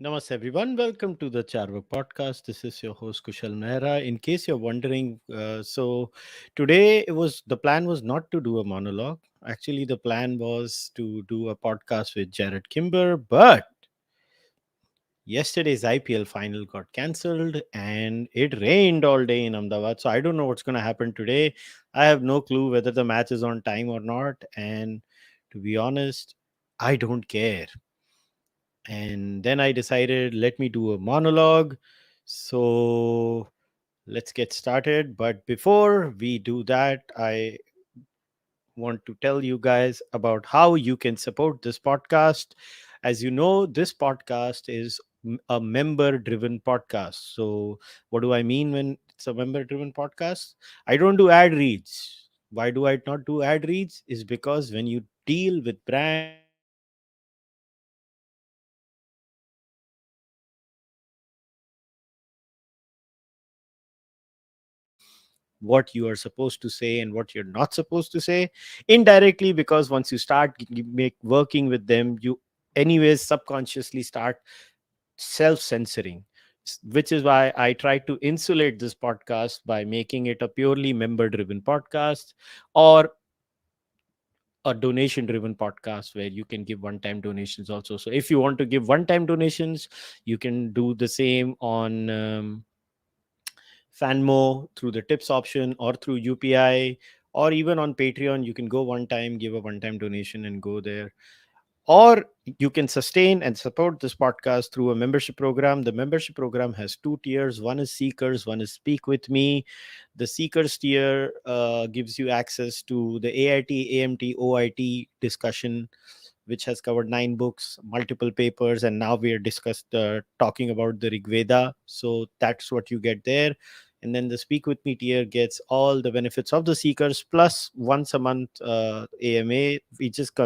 Namaste, everyone. Welcome to the Cārvāka podcast. This is your host Kushalmehra. In case you're wondering, today the plan was not to do a monologue. Actually, the plan was to do a podcast with Jared Kimber, but yesterday's IPL final got cancelled and it rained all day in Ahmedabad. So I don't know what's going to happen today. I have no clue whether the match is on time or not. And to be honest, I don't care. And then I decided, let me do a monologue. So let's get started. But before we do that, I want to tell you guys about how you can support this podcast. As you know, this podcast is a member driven podcast. So, what do I mean when it's a member driven podcast? I don't do ad reads. Why do I not do ad reads? Is because when you deal with brands, you have to understand what you are supposed to say and what you're not supposed to say indirectly, because once you start make working with them, you anyways subconsciously start self censoring, which is why I try to insulate this podcast by making it a purely member driven podcast or a donation driven podcast where you can give one time donations also. So if you want to give one time donations, you can do the same on Fanmo through the tips option or through UPI, or even on Patreon. You can go one time, give a one time donation, and go there. Or you can sustain and support this podcast through a membership program. The membership program has two tiers: one is Seekers, one is Speak With Me. The Seekers tier gives you access to the AIT, AMT, OIT discussion, which has covered 9 books, multiple papers, and now we are talking about the Rig Veda. So that's what you get there. And then the Speak With Me tier gets all the benefits of the Seekers plus once a month AMA. We just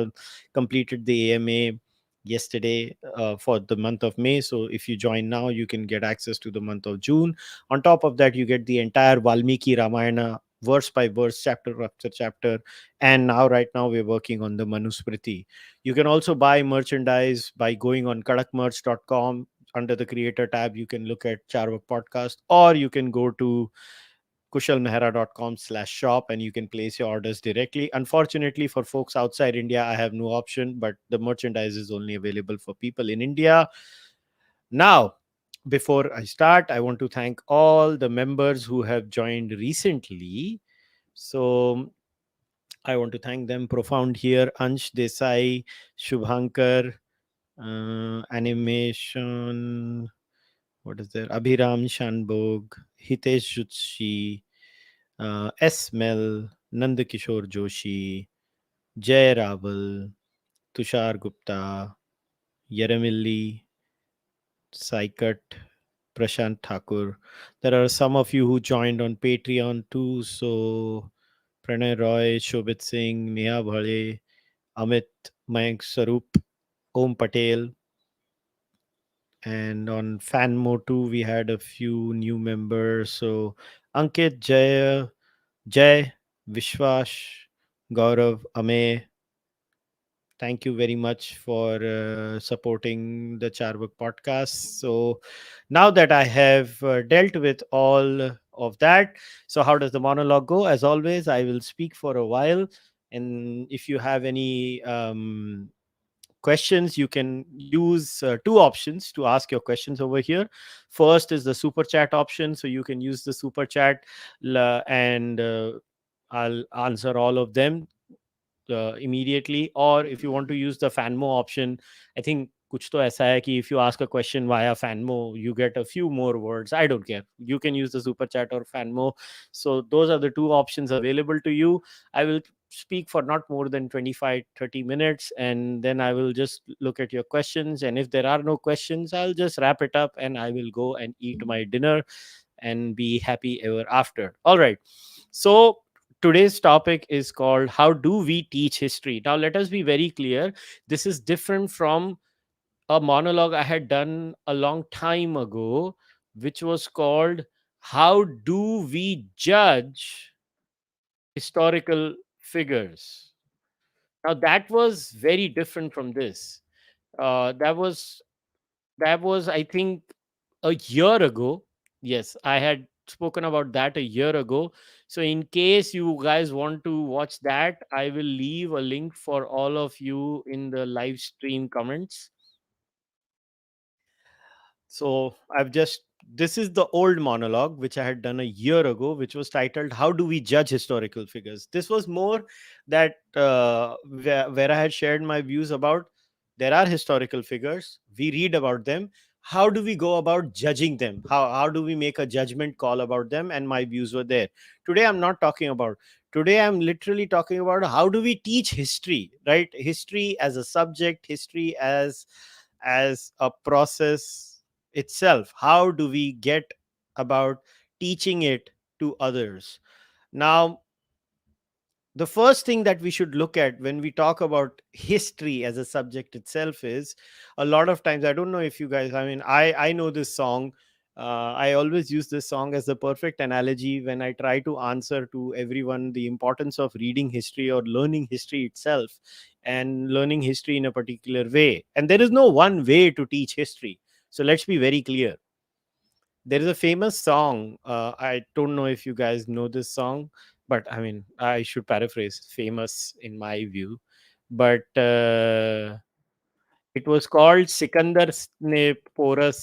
completed the AMA yesterday for the month of May. So if you join now, you can get access to the month of June. On top of that, you get the entire Valmiki Ramayana verse by verse, chapter after chapter. And now, right now, we're working on the Manusmriti. You can also buy merchandise by going on kadakmerch.com. Under the creator tab, you can look at Cārvāka podcast, or you can go to kushalmehra.com/shop and you can place your orders directly. Unfortunately, for folks outside India, I have no option, but the merchandise is only available for people in India. Now, before I start, I want to thank all the members who have joined recently. So I want to thank them profound here: Ansh Desai, Shubhankar, Animation, what is there? Abhiram Shanbog, Hitesh Jutshi, S. Mel, Nandakishore Joshi, Jay Raval, Tushar Gupta, Yeramilli, Saikat, Prashant Thakur. There are some of you who joined on Patreon too. So Pranay Roy, Shobit Singh, Neha Bhale, Amit, Mayank Sarup, Om Patel. And on Fanmo too, we had a few new members. So Ankit, Jay, Vishwash, Gaurav, Amey, thank you very much for supporting the Charvak podcast. So now that I have dealt with all of that, so how does the monologue go? As always, I will speak for a while. And if you have any questions, you can use two options to ask your questions over here. First is the super chat option. So you can use the super chat and I'll answer all of them immediately. Or if you want to use the Fanmo option, I think कुछ तो ऐसा है कि if you ask a question via Fanmo, you get a few more words. I don't care. You can use the super chat or Fanmo. So those are the two options available to you. I will speak for not more than 25-30 minutes, and then I will just look at your questions. And if there are no questions, I'll just wrap it up and I will go and eat my dinner and be happy ever after. All right. So today's topic is called How Do We Teach History? Now, let us be very clear. This is different from a monologue I had done a long time ago, which was called How Do We Judge Historical Figures? Now, that was very different from this. That was That was, I think, a year ago. Yes, I had spoken about that a year ago. So, in case you guys want to watch that, I will leave a link for all of you in the live stream comments. So I've just, this is the old monologue which I had done a year ago, which was titled "How Do We Judge Historical Figures." This was more that where I had shared my views about, there are historical figures, we read about them. How do we go about judging them? How do we make a judgment call about them? And my views were there. Today I'm not talking about. Today I'm literally talking about how do we teach history, right? History as a subject, history as a process itself. How do we get about teaching it to others? Now, the first thing that we should look at when we talk about history as a subject itself is, a lot of times, I don't know if you guys, I mean, I know this song. I always use this song as the perfect analogy when I try to answer to everyone the importance of reading history or learning history itself, and learning history in a particular way. And there is no one way to teach history. So let's be very clear. There is a famous song. I don't know if you guys know this song, but I mean, I should paraphrase famous in my view. But it was called Sikandar ने porous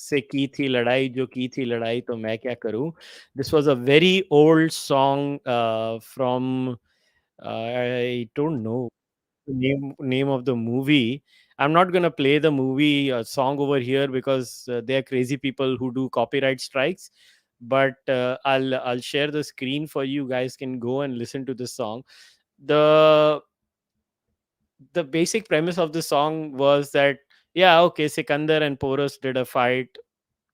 से की थी लड़ाई, जो की थी लड़ाई तो मैं क्या करूं. This was a very old song from I don't know name of the movie. I'm not gonna play the movie song over here because they are crazy people who do copyright strikes. But I'll share the screen for you guys. Can go and listen to this song. the the basic premise of the song was that, yeah, okay, Sikandar and Porus did a fight.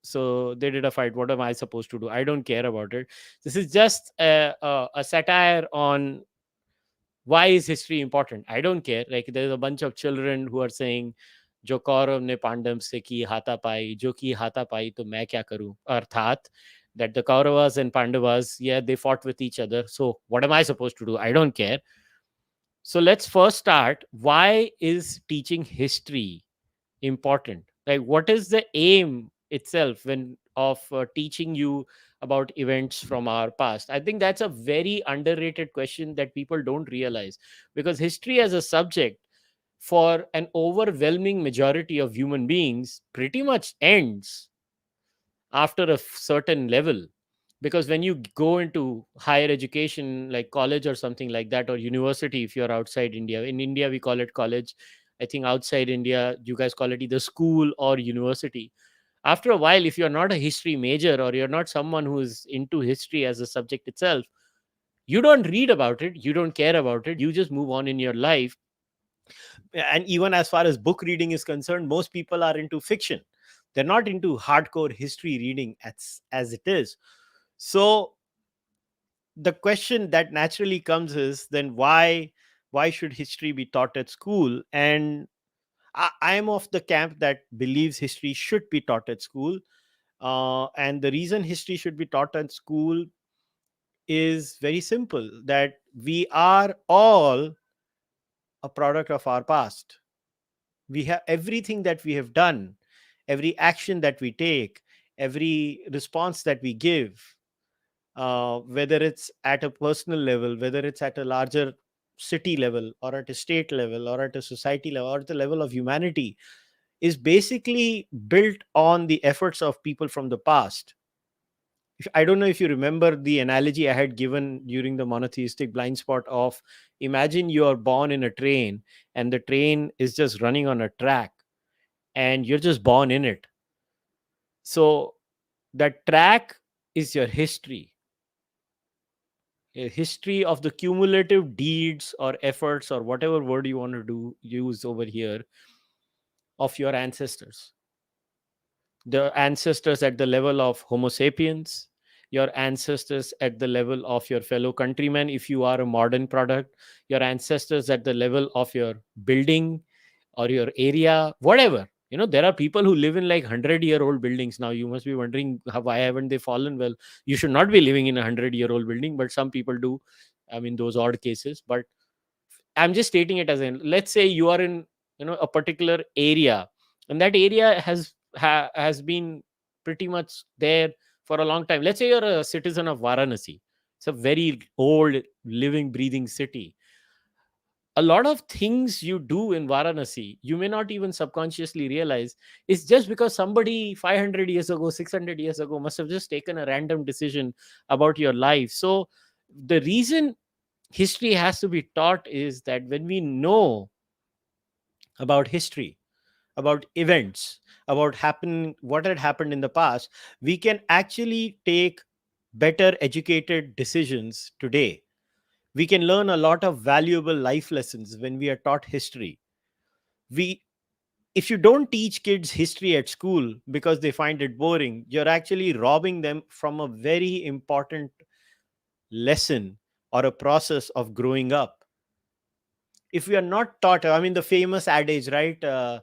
So they did a fight. What am I supposed to do? I don't care about it. This is just a satire on why is history important. I don't care. Like, there's a bunch of children who are saying, जो कौरव ने पांडव से की हाथापाई, जो की हाथापाई तो मैं क्या करूं, अर्थात that the Kauravas and Pandavas, yeah, they fought with each other. So what am I supposed to do? I don't care. So let's first start. Why is teaching history important? Like, what is the aim itself when of teaching you about events from our past? I think that's a very underrated question that people don't realize, because history as a subject, for an overwhelming majority of human beings, pretty much ends after a certain level. Because when you go into higher education like college or something like that, or university, if you're outside India, in India we call it college. I think outside India you guys call it either school or university. After a while, if you're not a history major or you're not someone who is into history as a subject itself, you don't read about it, you don't care about it, you just move on in your life. And even as far as book reading is concerned, most people are into fiction. They're not into hardcore history reading as it is. So the question that naturally comes is, then why should history be taught at school? And I'm of the camp that believes history should be taught at school. And the reason history should be taught at school is very simple, that we are all a product of our past. We have everything that we have done, every action that we take, every response that we give, whether it's at a personal level, whether it's at a larger city level, or at a state level, or at a society level, or at the level of humanity, is basically built on the efforts of people from the past. I don't know if you remember the analogy I had given during the monotheistic blind spot of, imagine you are born in a train and the train is just running on a track and you're just born in it. So that track is your history, a history of the cumulative deeds or efforts, or whatever word you want to do use over here, of your ancestors. The ancestors at the level of Homo sapiens, your ancestors at the level of your fellow countrymen, if you are a modern product, your ancestors at the level of your building or your area, whatever. There are people who live in like 100-year-old buildings. Now, you must be wondering, why haven't they fallen? Well, you should not be living in a 100-year-old building, but some people do. I mean, those odd cases. But I'm just stating it as in, let's say you are in a particular area, and that area has been pretty much there for a long time. Let's say you're a citizen of Varanasi. It's a very old, living, breathing city. A lot of things you do in Varanasi, you may not even subconsciously realize, is just because somebody 500 years ago, 600 years ago must have just taken a random decision about your life. So, the reason history has to be taught is that when we know about history, about events, about what had happened in the past, we can actually take better educated decisions today. We can learn a lot of valuable life lessons when we are taught history. We If you don't teach kids history at school because they find it boring, you're actually robbing them from a very important lesson or a process of growing up. If we are not taught, I mean, the famous adage, right?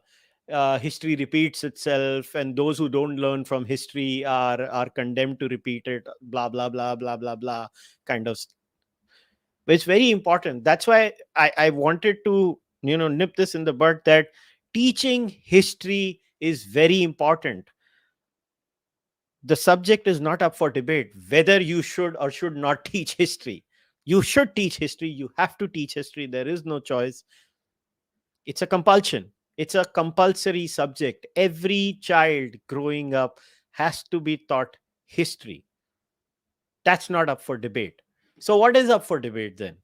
History repeats itself, and those who don't learn from history are condemned to repeat it. Blah blah blah blah blah blah, kind of. It's very important. That's why I wanted to nip this in the bud, that teaching history is very important. The subject is not up for debate whether you should or should not teach history. You should teach history. You have to teach history. There is no choice. It's a compulsion. It's a compulsory subject. Every child growing up has to be taught history. That's not up for debate. So what is up for debate then?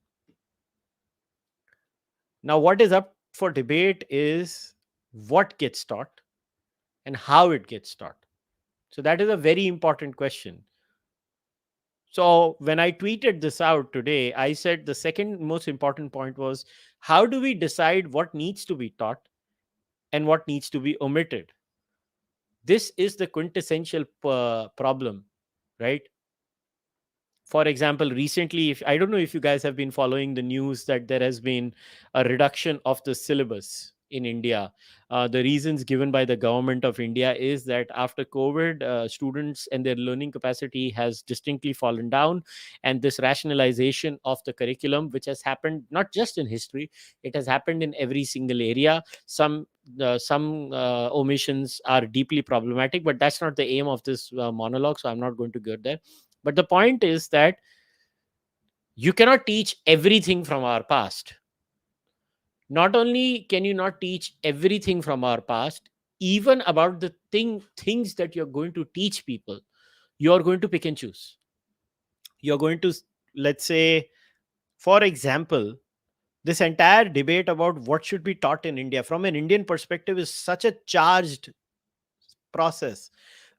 Now, what is up for debate is what gets taught and how it gets taught. So that is a very important question. So when I tweeted this out today, I said the second most important point was, how do we decide what needs to be taught and what needs to be omitted? This is the quintessential problem, right? For example, recently, if I don't know if you guys have been following the news, that there has been a reduction of the syllabus in India. The reasons given by the government of India is that after COVID, students and their learning capacity has distinctly fallen down, and this rationalization of the curriculum, which has happened not just in history, it has happened in every single area. Some omissions are deeply problematic, but that's not the aim of this monologue, so I'm not going to go there. But the point is that you cannot teach everything from our past. Not only can you not teach everything from our past, even about the things that you're going to teach people, you're going to pick and choose. You're going to, let's say, for example, this entire debate about what should be taught in India from an Indian perspective is such a charged process,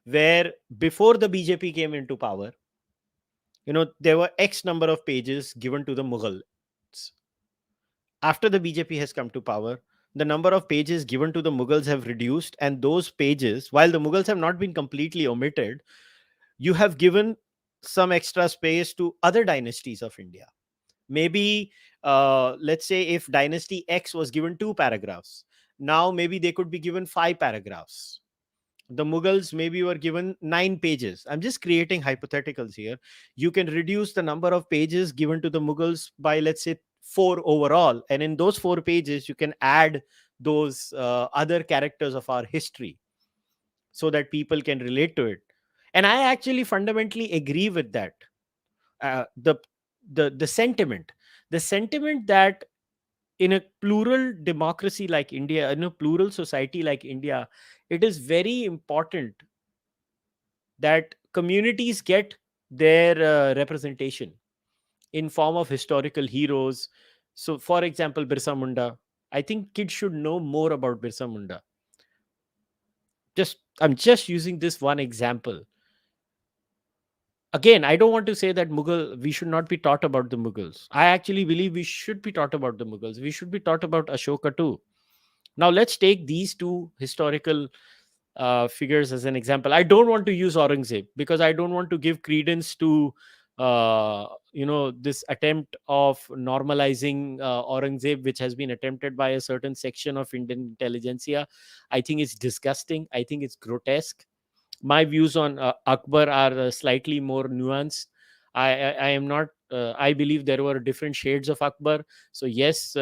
where before the BJP came into power, there were X number of pages given to the Mughals. After the BJP has come to power, the number of pages given to the Mughals have reduced, and those pages, while the Mughals have not been completely omitted, you have given some extra space to other dynasties of India. Maybe, let's say, if Dynasty X was given 2 paragraphs, now maybe they could be given 5 paragraphs. The Mughals maybe were given 9 pages. I'm just creating hypotheticals here. You can reduce the number of pages given to the Mughals by, let's say, 4 overall. And in those 4 pages, you can add those other characters of our history so that people can relate to it. And I actually fundamentally agree with that. The sentiment that in a plural democracy like India, in a plural society like India, it is very important that communities get their representation in form of historical heroes. So, for example, Birsa Munda. I think kids should know more about Birsa Munda. I'm just using this one example. Again, I don't want to say that we should not be taught about the Mughals. I actually believe we should be taught about the Mughals. We should be taught about Ashoka too. Now, let's take these two historical figures as an example. I don't want to use Aurangzeb because I don't want to give credence to this attempt of normalizing Aurangzeb, which has been attempted by a certain section of Indian intelligentsia. I think it's disgusting. I think it's grotesque. My views on Akbar are slightly more nuanced. I am not. I believe there were different shades of Akbar. So yes,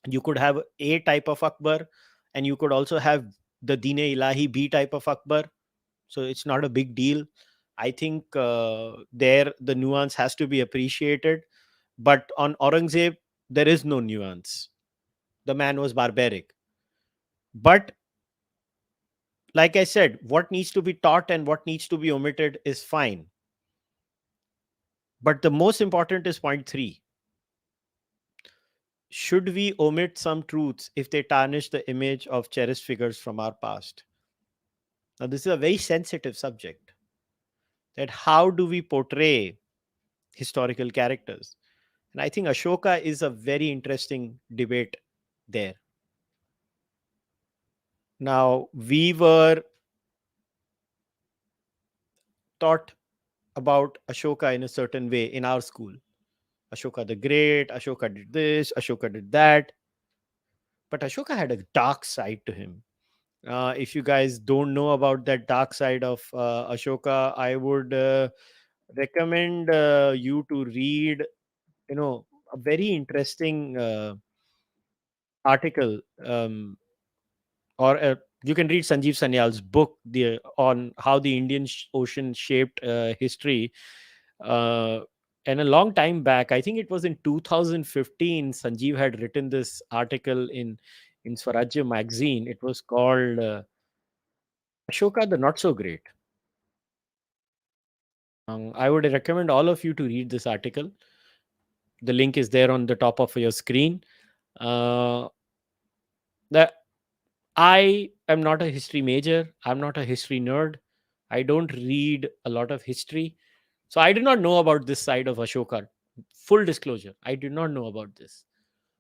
you could have a type of Akbar, and you could also have the Dine Ilahi B type of Akbar. So it's not a big deal. I think there the nuance has to be appreciated. But on Aurangzeb, there is no nuance. The man was barbaric. But like I said, what needs to be taught and what needs to be omitted is fine. But the most important is point three. Should we omit some truths if they tarnish the image of cherished figures from our past? Now, this is a very sensitive subject. That how do we portray historical characters? And I think Ashoka is a very interesting debate there. Now, we were taught about Ashoka in a certain way in our school. Ashoka the Great, Ashoka did this, Ashoka did that. But Ashoka had a dark side to him. If you guys don't know about that dark side of Ashoka, I would recommend you to read, a very interesting article, or you can read Sanjeev Sanyal's book on how the Indian Ocean shaped history. Uh, and a long time back, I think it was in 2015, Sanjeev had written this article in Swarajya magazine. It was called Ashoka the Not So Great. I would recommend all of you to read this article. The link is there on the top of your screen. Uh, the I am not a history major. I'm not a history nerd. I don't read a lot of history. So I did not know about this side of Ashoka. Full disclosure, I did not know about this.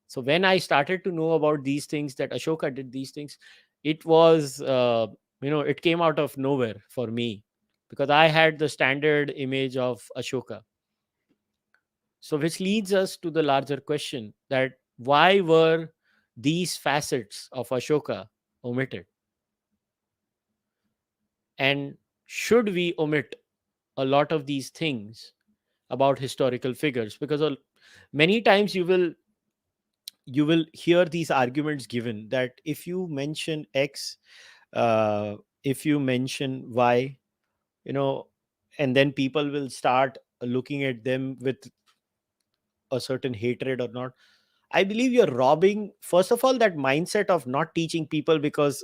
So when I started to know about these things, that Ashoka did these things, it was, it came out of nowhere for me, because I had the standard image of Ashoka. So which leads us to the larger question, that why were these facets of Ashoka omitted? And should we omit a lot of these things about historical figures? Because many times you will hear these arguments given that if you mention X, uh, if you mention Y, you know and then people will start looking at them with a certain hatred or not. I believe you're robbing, first of all, that mindset of not teaching people, because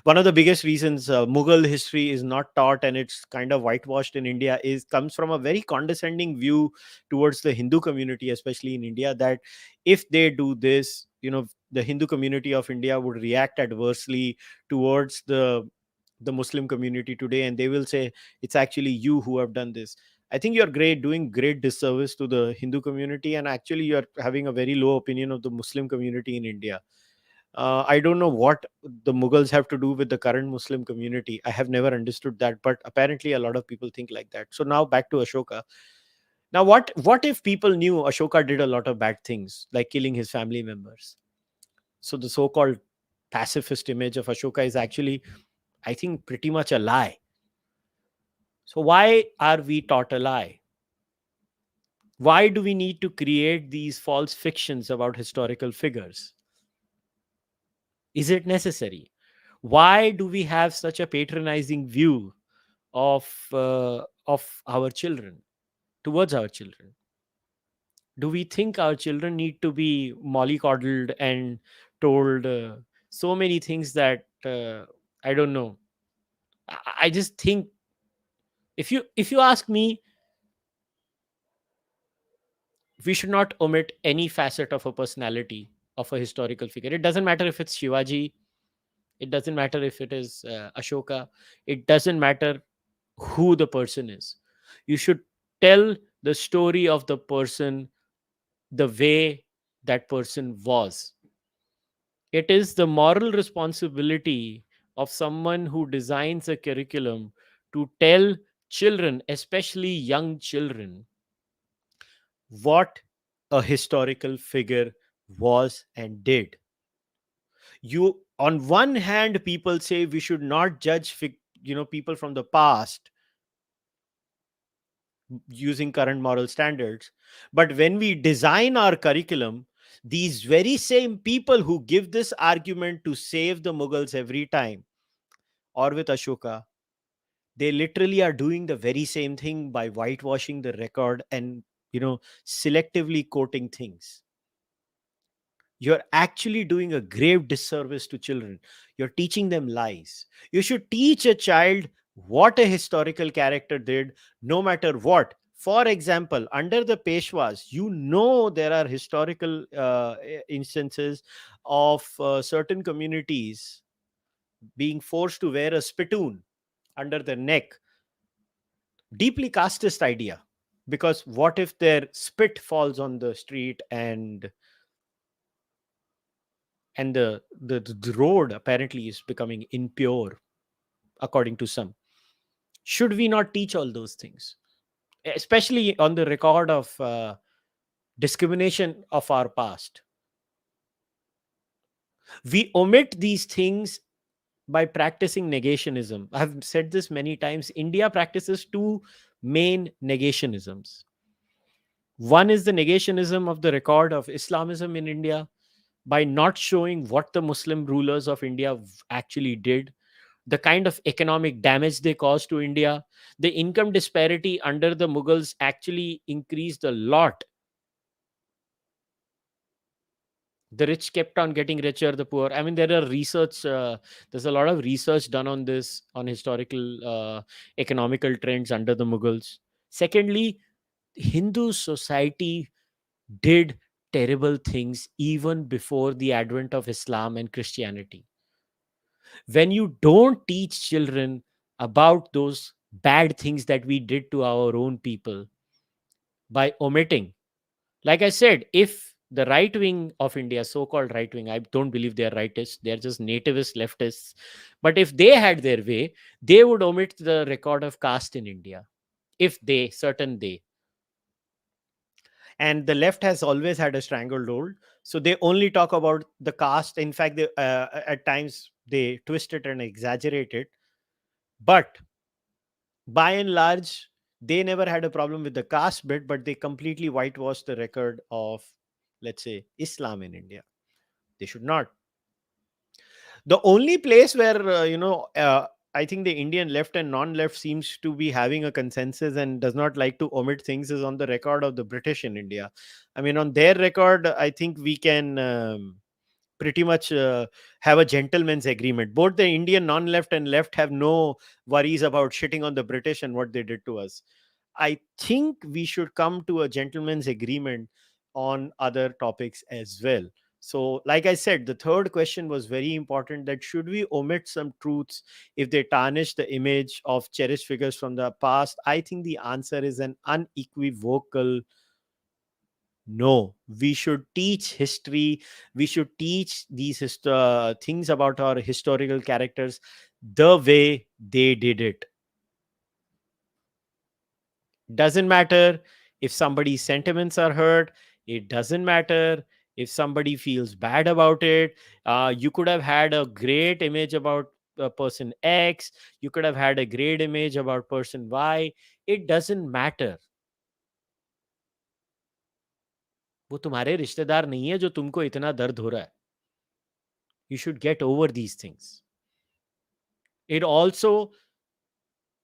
one of the biggest reasons Mughal history is not taught and it's kind of whitewashed in India is comes from a very condescending view towards the Hindu community, especially in India, that if they do this, the Hindu community of India would react adversely towards the Muslim community today, and they will say it's actually you who have done this. I think you're doing great disservice to the Hindu community, and actually you're having a very low opinion of the Muslim community in India. I don't know what the Mughals have to do with the current Muslim community. I have never understood that, but apparently a lot of people think like that. So now back to Ashoka. Now, what if people knew Ashoka did a lot of bad things, like killing his family members? So the so-called pacifist image of Ashoka is actually, I think, pretty much a lie. So why are we taught a lie? Why do we need to create these false fictions about historical figures? Is it necessary? Why do we have such a patronizing view of our children, towards our children? Do we think our children need to be mollycoddled and told so many things that I don't know? I just think, if you ask me, we should not omit any facet of a personality of a historical figure. It doesn't matter if it's Shivaji, it doesn't matter if it is Ashoka, it doesn't matter who the person is. You should tell the story of the person the way that person was. It is the moral responsibility of someone who designs a curriculum to tell children, especially young children, what a historical figure was and did. You, on one hand, people say we should not judge people from the past using current moral standards, but when we design our curriculum, these very same people who give this argument to save the Mughals every time, or with Ashoka, they literally are doing the very same thing by whitewashing the record and, selectively quoting things. You're actually doing a grave disservice to children. You're teaching them lies. You should teach a child what a historical character did, no matter what. For example, under the Peshwas, there are historical instances of certain communities being forced to wear a spittoon under their neck. Deeply casteist idea. Because what if their spit falls on the street, and the road apparently is becoming impure, according to some? Should we not teach all those things, especially on the record of discrimination of our past? We omit these things by practicing negationism. I've said this many times. India practices two main negationisms. One is the negationism of the record of Islamism in India, by not showing what the Muslim rulers of India actually did, the kind of economic damage they caused to India. The income disparity under the Mughals actually increased a lot. The rich kept on getting richer, the poor. I mean, there's a lot of research done on this, on historical economical trends under the Mughals. Secondly, Hindu society did terrible things even before the advent of Islam and Christianity. When you don't teach children about those bad things that we did to our own people, by omitting, like I said, if the right wing of India, so called right wing, I don't believe they're rightists, they're just nativist leftists, but if they had their way, they would omit the record of caste in India. If they, certain they, and the left has always had a stranglehold, so they only talk about the caste. In fact, at times they twist it and exaggerate it, but by and large, they never had a problem with the caste bit, but they completely whitewashed the record of, let's say, Islam in India. They should not. The only place where, I think the Indian left and non-left seems to be having a consensus and does not like to omit things is on the record of the British in India. I mean, on their record, I think we can pretty much have a gentleman's agreement. Both the Indian non-left and left have no worries about shitting on the British and what they did to us. I think we should come to a gentleman's agreement on other topics as well. So, like I said, the third question was very important, that should we omit some truths if they tarnish the image of cherished figures from the past? I think the answer is an unequivocal no. We should teach history. We should teach these things about our historical characters the way they did it. Doesn't matter if somebody's sentiments are hurt. It doesn't matter if somebody feels bad about it. You could have had a great image about person X. You could have had a great image about person Y. It doesn't matter. वो तुम्हारे रिश्तेदार नहीं है जो तुमको इतना दर्द हो रहा है. You should get over these things. It also,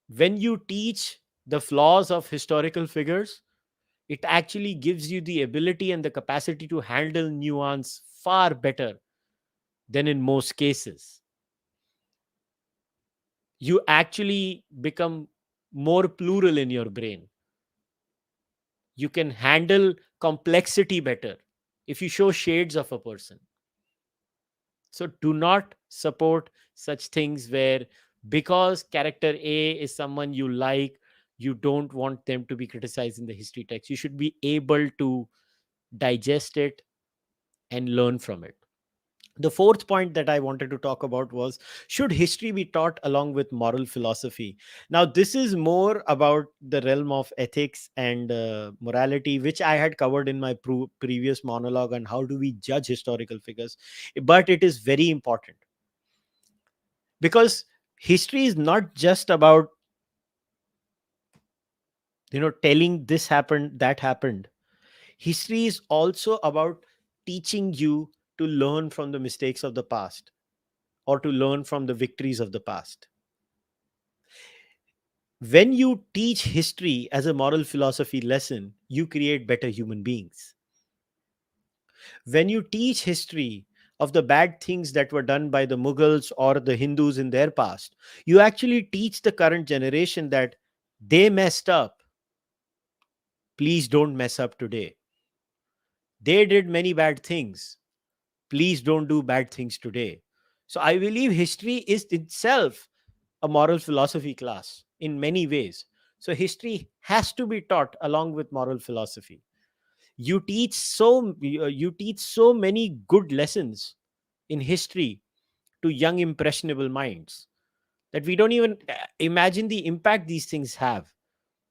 when you teach the flaws of historical figures, it actually gives you the ability and the capacity to handle nuance far better than in most cases. You actually become more plural in your brain. You can handle complexity better if you show shades of a person. So do not support such things where, because character A is someone you like, you don't want them to be criticized in the history text. You should be able to digest it and learn from it. The fourth point that I wanted to talk about was, should history be taught along with moral philosophy? Now, this is more about the realm of ethics and morality, which I had covered in my previous monologue on how do we judge historical figures. But it is very important, because history is not just about, telling this happened, that happened. History is also about teaching you to learn from the mistakes of the past, or to learn from the victories of the past. When you teach history as a moral philosophy lesson, you create better human beings. When you teach history of the bad things that were done by the Mughals or the Hindus in their past, you actually teach the current generation that they messed up. Please don't mess up today. They did many bad things. Please don't do bad things today. So I believe history is itself a moral philosophy class in many ways. So history has to be taught along with moral philosophy. You teach so many good lessons in history to young impressionable minds that we don't even imagine the impact these things have.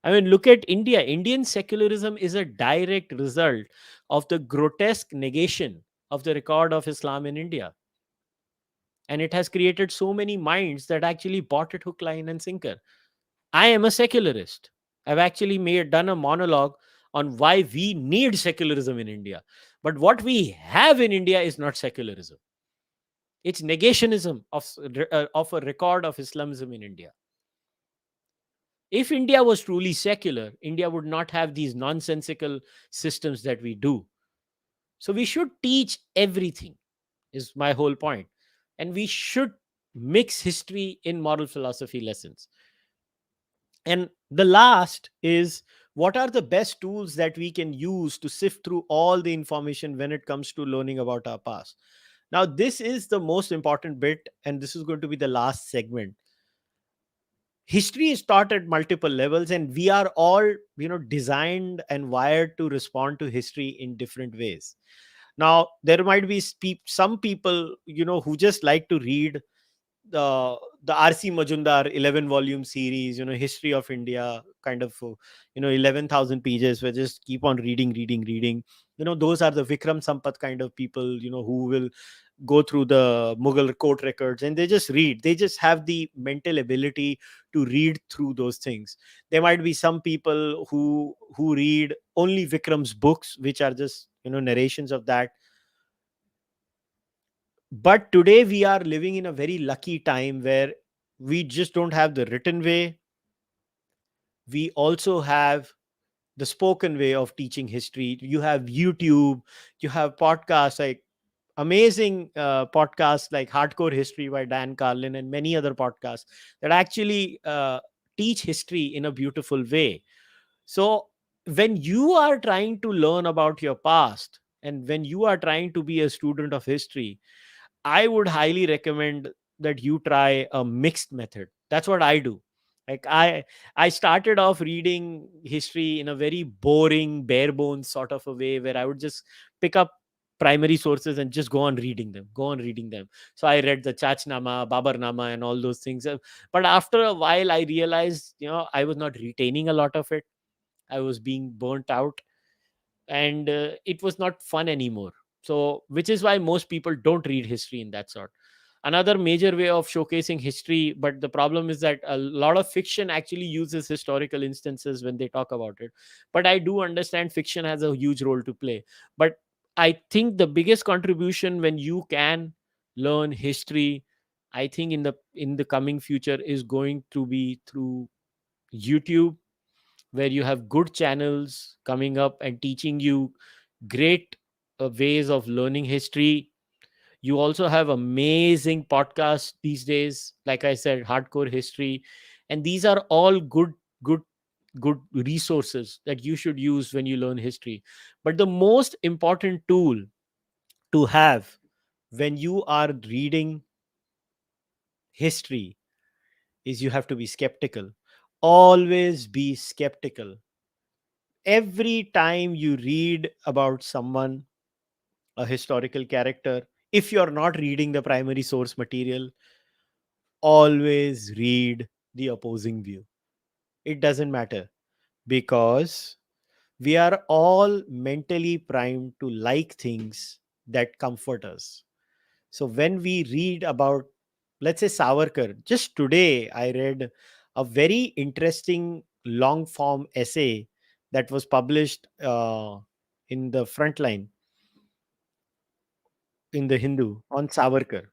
I mean, look at India. Indian secularism is a direct result of the grotesque negation of the record of Islam in India. And it has created so many minds that actually bought it hook, line, and sinker. I am a secularist. I've actually done a monologue on why we need secularism in India. But what we have in India is not secularism. It's negationism of a record of Islamism in India. If India was truly secular, India would not have these nonsensical systems that we do. So we should teach everything, is my whole point. And we should mix history in moral philosophy lessons. And the last is, what are the best tools that we can use to sift through all the information when it comes to learning about our past? Now, this is the most important bit, and this is going to be the last segment. History is taught at multiple levels, and we are all, designed and wired to respond to history in different ways. Now, there might be some people, who just like to read the RC Majumdar 11-volume series, history of India, kind of 11,000 pages, where just keep on reading, reading, reading. Those are the Vikram Sampat kind of people, who will go through the Mughal court records and they just read. They just have the mental ability to read through those things. There might be some people who read only Vikram's books, which are just narrations of that. But today we are living in a very lucky time where we just don't have the written way. We also have the spoken way of teaching history. You have YouTube, you have podcasts like amazing podcasts like Hardcore History by Dan Carlin and many other podcasts that actually teach history in a beautiful way. So when you are trying to learn about your past and when you are trying to be a student of history, I would highly recommend that you try a mixed method. That's what I do. Like I started off reading history in a very boring, bare bones sort of a way where I would just pick up primary sources and just go on reading them. So I read the Chachnama, Babarnama, and all those things. But after a while, I realized, I was not retaining a lot of it. I was being burnt out, and it was not fun anymore. So which is why most people don't read history in that sort. Another major way of showcasing history, but the problem is that a lot of fiction actually uses historical instances when they talk about it. But I do understand fiction has a huge role to play. But I think the biggest contribution when you can learn history, I think in the coming future, is going to be through YouTube, where you have good channels coming up and teaching you great ways of learning history. You also have amazing podcasts these days, like I said, Hardcore History, and these are all good good resources that you should use when you learn history. But the most important tool to have when you are reading history is you have to be skeptical. Always be skeptical. Every time you read about someone, a historical character, if you're not reading the primary source material, always read the opposing view. It doesn't matter, because we are all mentally primed to like things that comfort us. So when we read about, let's say, Savarkar, just today I read a very interesting long form essay that was published in the Frontline in the Hindu on Savarkar.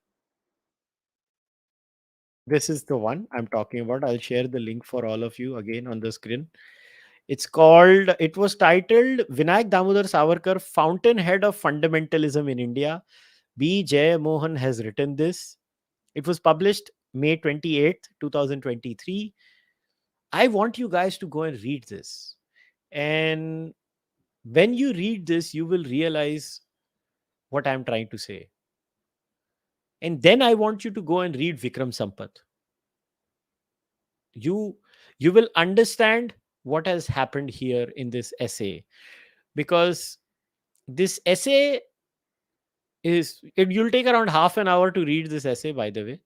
This is the one I'm talking about. I'll share the link for all of you again on the screen. It was titled Vinayak Damodar Savarkar, Fountainhead of Fundamentalism in India. B. Jay Mohan has written this. It was published May 28th, 2023. I want you guys to go and read this. And when you read this, you will realize what I'm trying to say. And then I want you to go and read Vikram Sampath. You you will understand what has happened here in this essay, because this essay you'll take around half an hour to read this essay, by the way.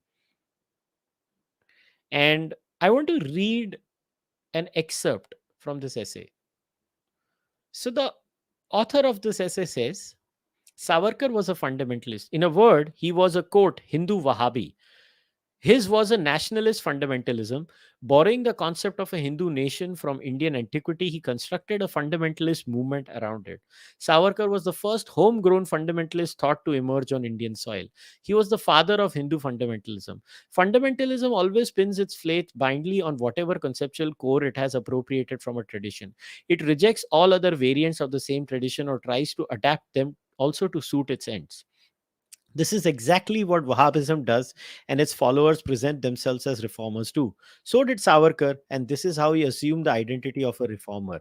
And I want to read an excerpt from this essay. So the author of this essay says Savarkar was a fundamentalist. In a word, he was a quote Hindu Wahhabi. His was a nationalist fundamentalism. Borrowing the concept of a Hindu nation from Indian antiquity, he constructed a fundamentalist movement around it. Savarkar was the first homegrown fundamentalist thought to emerge on Indian soil. He was the father of Hindu fundamentalism. Fundamentalism always pins its faith blindly on whatever conceptual core it has appropriated from a tradition. It rejects all other variants of the same tradition or tries to adapt them also to suit its ends. This is exactly what Wahhabism does, and its followers present themselves as reformers too. So did Savarkar, and this is how he assumed the identity of a reformer.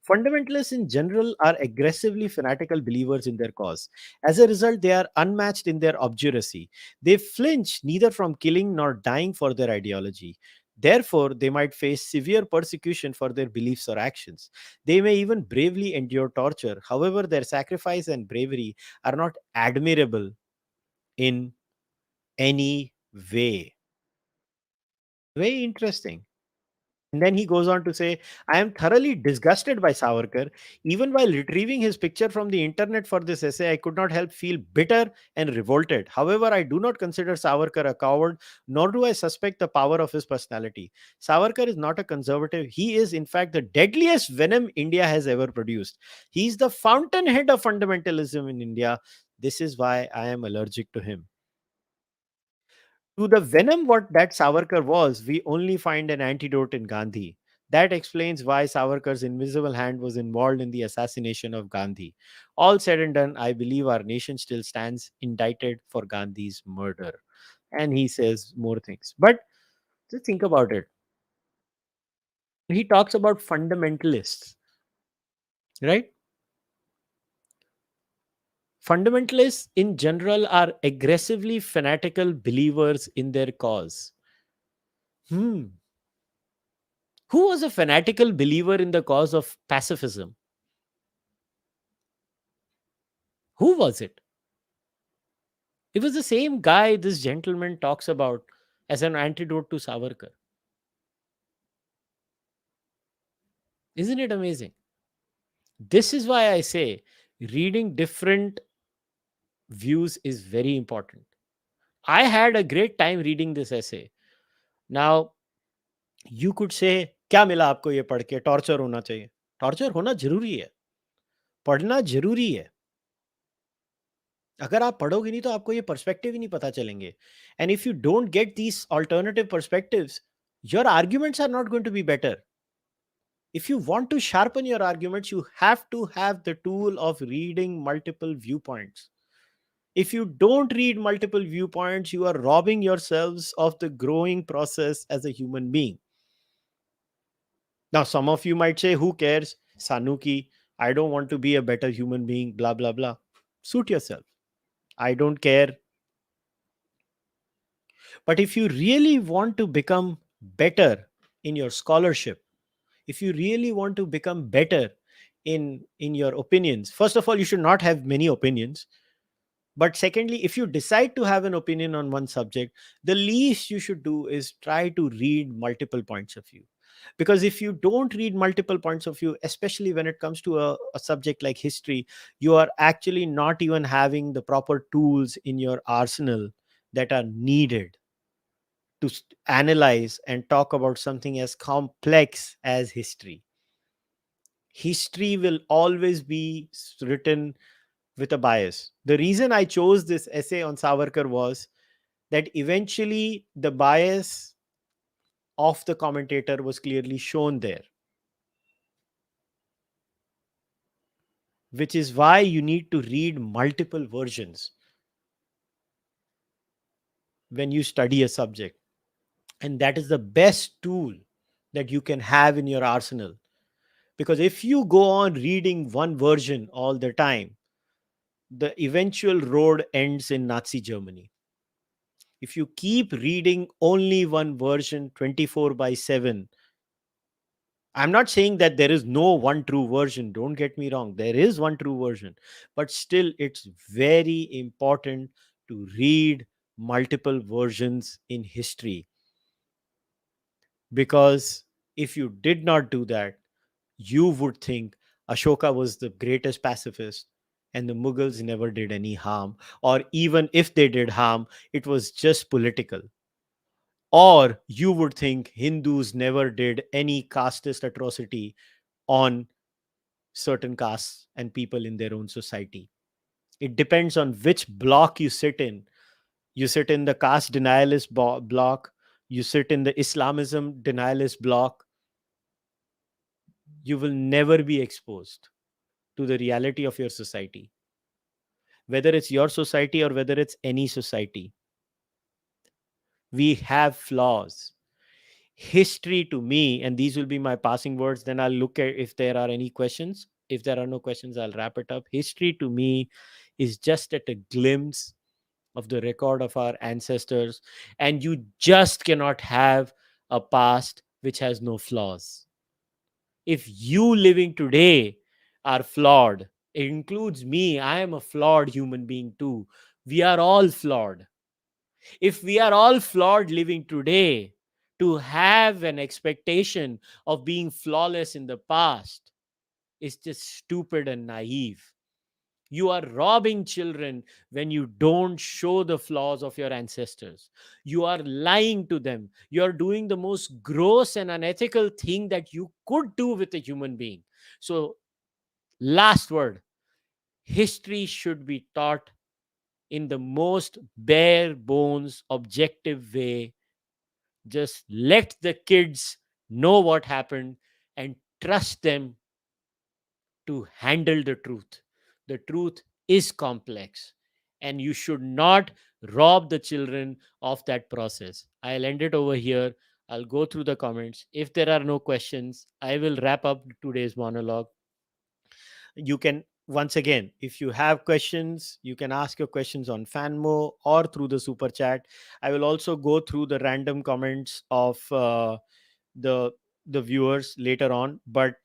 Fundamentalists in general are aggressively fanatical believers in their cause. As a result, they are unmatched in their obduracy. They flinch neither from killing nor dying for their ideology. Therefore, they might face severe persecution for their beliefs or actions. They may even bravely endure torture. However, their sacrifice and bravery are not admirable in any way. Very interesting. And then he goes on to say, I am thoroughly disgusted by Savarkar. Even while retrieving his picture from the internet for this essay, I could not help feel bitter and revolted. However, I do not consider Savarkar a coward, nor do I suspect the power of his personality. Savarkar is not a conservative. He is, in fact, the deadliest venom India has ever produced. He is the fountainhead of fundamentalism in India. This is why I am allergic to him. To the venom what that Savarkar was, we only find an antidote in Gandhi. That explains why Savarkar's invisible hand was involved in the assassination of Gandhi. All said and done, I believe our nation still stands indicted for Gandhi's murder. And he says more things. But just think about it. He talks about fundamentalists, right? Fundamentalists in general are aggressively fanatical believers in their cause. Hmm. Who was a fanatical believer in the cause of pacifism? Who was it? It was the same guy this gentleman talks about as an antidote to Savarkar. Isn't it amazing? This is why I say reading different views is very important. I had a great time reading this essay. Now, you could say, क्या मिला आपको ये पढ़ के? Torture होना चाहिए. Torture होना जरूरी है. पढ़ना जरूरी है. अगर आप पढ़ोगे नहीं तो आपको ये पर्सपेक्टिव ही नहीं पता चलेंगे. And if you don't get these alternative perspectives, your arguments are not going to be better. If you want to sharpen your arguments, you have to have the tool of reading multiple viewpoints. If you don't read multiple viewpoints, you are robbing yourselves of the growing process as a human being. Now, some of you might say, who cares? Sanuki, I don't want to be a better human being, blah, blah, blah. Suit yourself. I don't care. But if you really want to become better in your scholarship, if you really want to become better in your opinions, first of all, you should not have many opinions. But secondly, if you decide to have an opinion on one subject, the least you should do is try to read multiple points of view. Because if you don't read multiple points of view, especially when it comes to a subject like history, you are actually not even having the proper tools in your arsenal that are needed to analyze and talk about something as complex as history. History will always be written with a bias. The reason I chose this essay on Savarkar was that eventually the bias of the commentator was clearly shown there, which is why you need to read multiple versions when you study a subject. And that is the best tool that you can have in your arsenal. Because if you go on reading one version all the time, the eventual road ends in Nazi Germany. If you keep reading only one version 24 by 7, I'm not saying that there is no one true version. Don't get me wrong. There is one true version. But still, it's very important to read multiple versions in history. Because if you did not do that, you would think Ashoka was the greatest pacifist and the Mughals never did any harm. Or even if they did harm, it was just political. Or you would think Hindus never did any casteist atrocity on certain castes and people in their own society. It depends on which block you sit in. You sit in the caste denialist block, you sit in the Islamism denialist block, you will never be exposed to the reality of your society, whether it's your society or whether it's any society. We have flaws. History to me, and these will be my passing words, then I'll look at if there are any questions. If there are no questions, I'll wrap it up. History to me is just at a glimpse of the record of our ancestors, and you just cannot have a past which has no flaws. If you living today are flawed, it includes me. I am a flawed human being too. We are all flawed. If we are all flawed living today, to have an expectation of being flawless in the past is just stupid and naive. You are robbing children when you don't show the flaws of your ancestors. You are lying to them. You are doing the most gross and unethical thing that you could do with a human being. So, last word, history should be taught in the most bare bones, objective way. Just let the kids know what happened and trust them to handle the truth. The truth is complex, and you should not rob the children of that process. I'll end it over here. I'll go through the comments. If there are no questions, I will wrap up today's monologue. You can, once again, if you have questions, you can ask your questions on Fanmo or through the super chat. I will also go through the random comments of the the viewers later on, but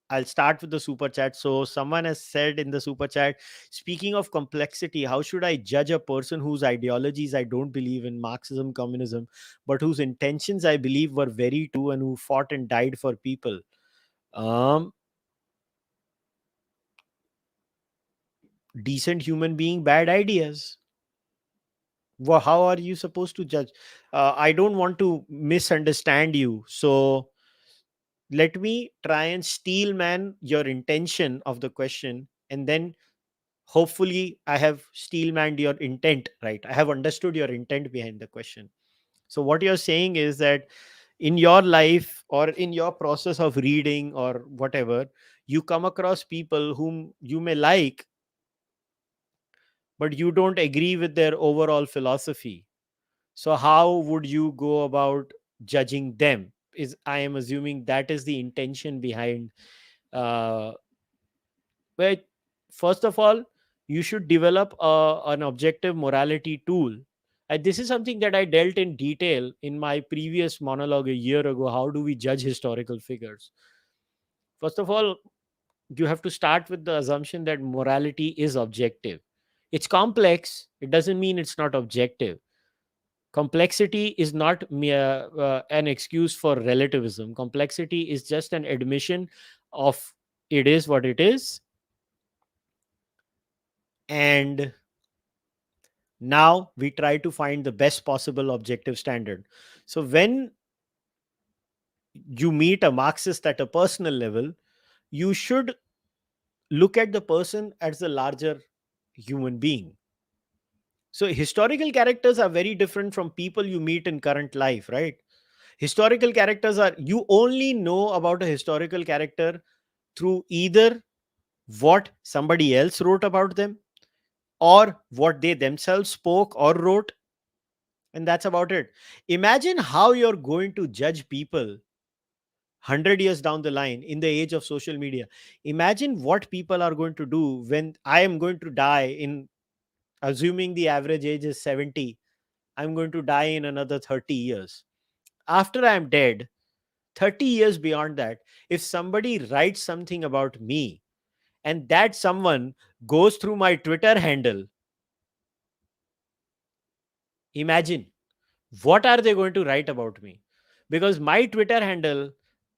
I'll start with the super chat. So someone has said in the super chat, speaking of complexity, how should I judge a person whose ideologies I don't believe in, Marxism, communism, but whose intentions I believe were very true and who fought and died for people? um Decent human being, bad ideas. Well, how are you supposed to judge? I don't want to misunderstand you, so let me try and steel man your intention of the question, and then hopefully I have steel manned your intent, right? I have understood your intent behind the question. So what you're saying is that in your life or in your process of reading or whatever, you come across people whom you may like, but you don't agree with their overall philosophy. So how would you go about judging them? Is, I am assuming, that is the intention behind. uh where First of all, you should develop an objective morality tool. This is something that I dealt in detail in my previous monologue a year ago. How do we judge historical figures? First of all, you have to start with the assumption that morality is objective. It's complex, it doesn't mean it's not objective. Complexity is not mere an excuse for relativism. Complexity is just an admission of it is what it is. And now we try to find the best possible objective standard. So when you meet a Marxist at a personal level, you should look at the person as a larger human being. So historical characters are very different from people you meet in current life, right? Historical characters are, you only know about a historical character through either what somebody else wrote about them or what they themselves spoke or wrote, and that's about it. Imagine how you're going to judge people 100 years down the line in the age of social media. Imagine what people are going to do when I am going to die in, assuming the average age is 70, I'm going to die in another 30 years. After I am dead, 30 years beyond that, if somebody writes something about me and that someone goes through my Twitter handle, imagine what are they going to write about me? Because my Twitter handle,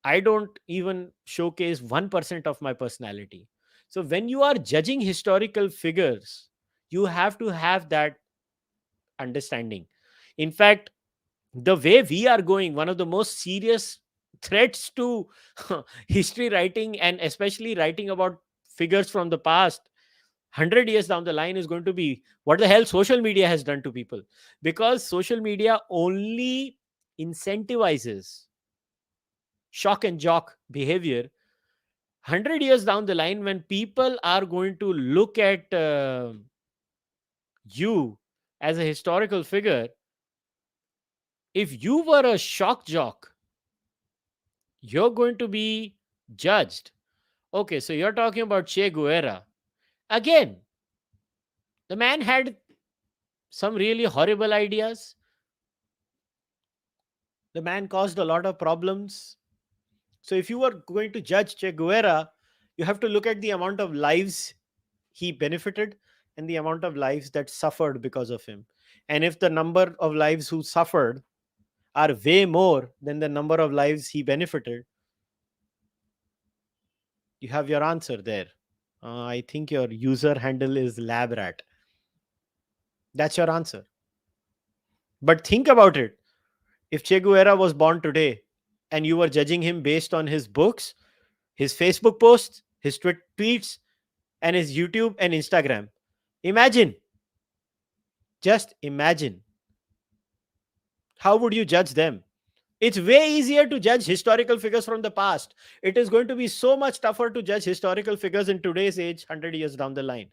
I don't even showcase 1% of my personality. So when you are judging historical figures, you have to have that understanding. In fact, the way we are going, one of the most serious threats to history writing, and especially writing about figures from the past 100 years down the line, is going to be what the hell social media has done to people. Because social media only incentivizes shock and jock behavior. 100 years down the line, when people are going to look at you as a historical figure, if you were a shock jock, you're going to be judged. Okay, so you're talking about Che Guevara. Again, the man had some really horrible ideas. The man caused a lot of problems. So if you were going to judge Che Guevara, you have to look at the amount of lives he benefited and the amount of lives that suffered because of him. And if the number of lives who suffered are way more than the number of lives he benefited, you have your answer there. I think your user handle is labrat. That's your answer. But think about it. If Che Guevara was born today and you were judging him based on his books, his Facebook posts, his tweets, and his YouTube and Instagram, imagine, just imagine, how would you judge them? It's way easier to judge historical figures from the past. It is going to be so much tougher to judge historical figures in today's age 100 years down the line.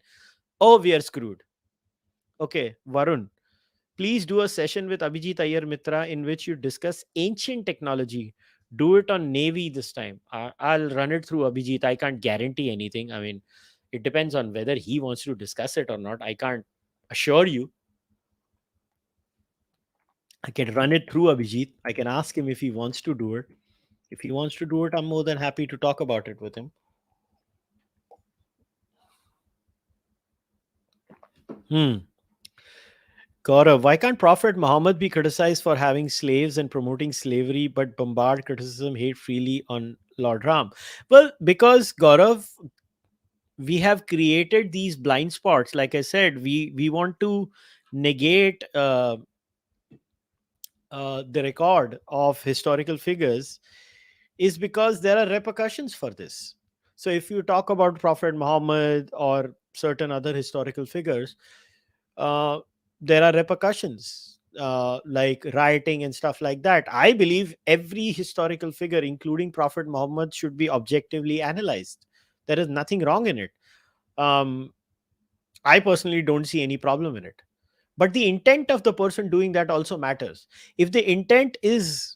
Oh, we are screwed. Okay, Varun, please do a session with Abhijit Iyer Mitra in which you discuss ancient technology. Do it on Navy this time. I'll run it through Abhijit. I can't guarantee anything. I mean, it depends on whether he wants to discuss it or not. I can't assure you. I can run it through Abhijit. I can ask him if he wants to do it. If he wants to do it, I'm more than happy to talk about it with him. Hmm. Gaurav, why can't Prophet Muhammad be criticized for having slaves and promoting slavery, but bombard criticism hate freely on Lord Ram? Well, because Gaurav, we have created these blind spots. Like I said, we want to negate the record of historical figures, is because there are repercussions for this. So if you talk about Prophet Muhammad or certain other historical figures, uh, there are repercussions, like rioting and stuff like that. I believe every historical figure, including Prophet Muhammad, should be objectively analyzed. There is nothing wrong in it. um, I personally don't see any problem in it. But the intent of the person doing that also matters. If the intent is,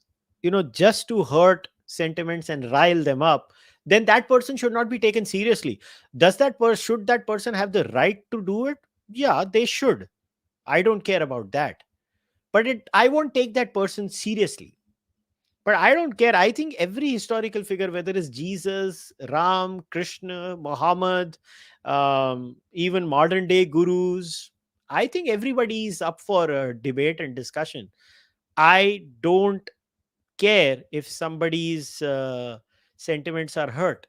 just to hurt sentiments and rile them up, then that person should not be taken seriously. Should that person have the right to do it? Yeah, they should. I don't care about that. But I won't take that person seriously. But I don't care. I think every historical figure, whether it's Jesus, Ram, Krishna, Muhammad, even modern day gurus, I think everybody is up for a debate and discussion. I don't care if somebody's sentiments are hurt,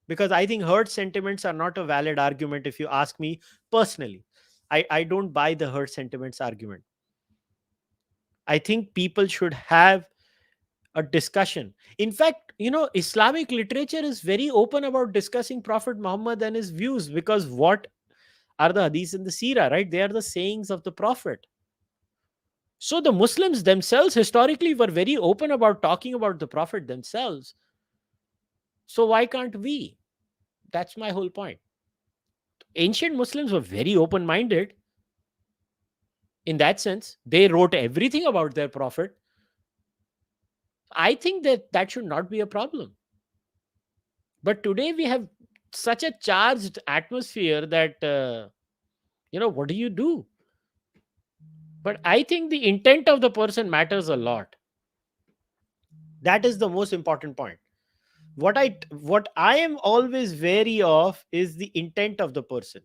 because I think hurt sentiments are not a valid argument if you ask me personally. I don't buy the hurt sentiments argument. I think people should have a discussion. In fact, Islamic literature is very open about discussing Prophet Muhammad and his views, because what are the hadiths and the seerah, right? They are the sayings of the Prophet. So the Muslims themselves historically were very open about talking about the Prophet themselves. So why can't we? That's my whole point. Ancient Muslims were very open minded in that sense. They wrote everything about their Prophet. I think that that should not be a problem. But today we have such a charged atmosphere that, what do you do? But I think the intent of the person matters a lot. That is the most important point. What I am always wary of is the intent of the person.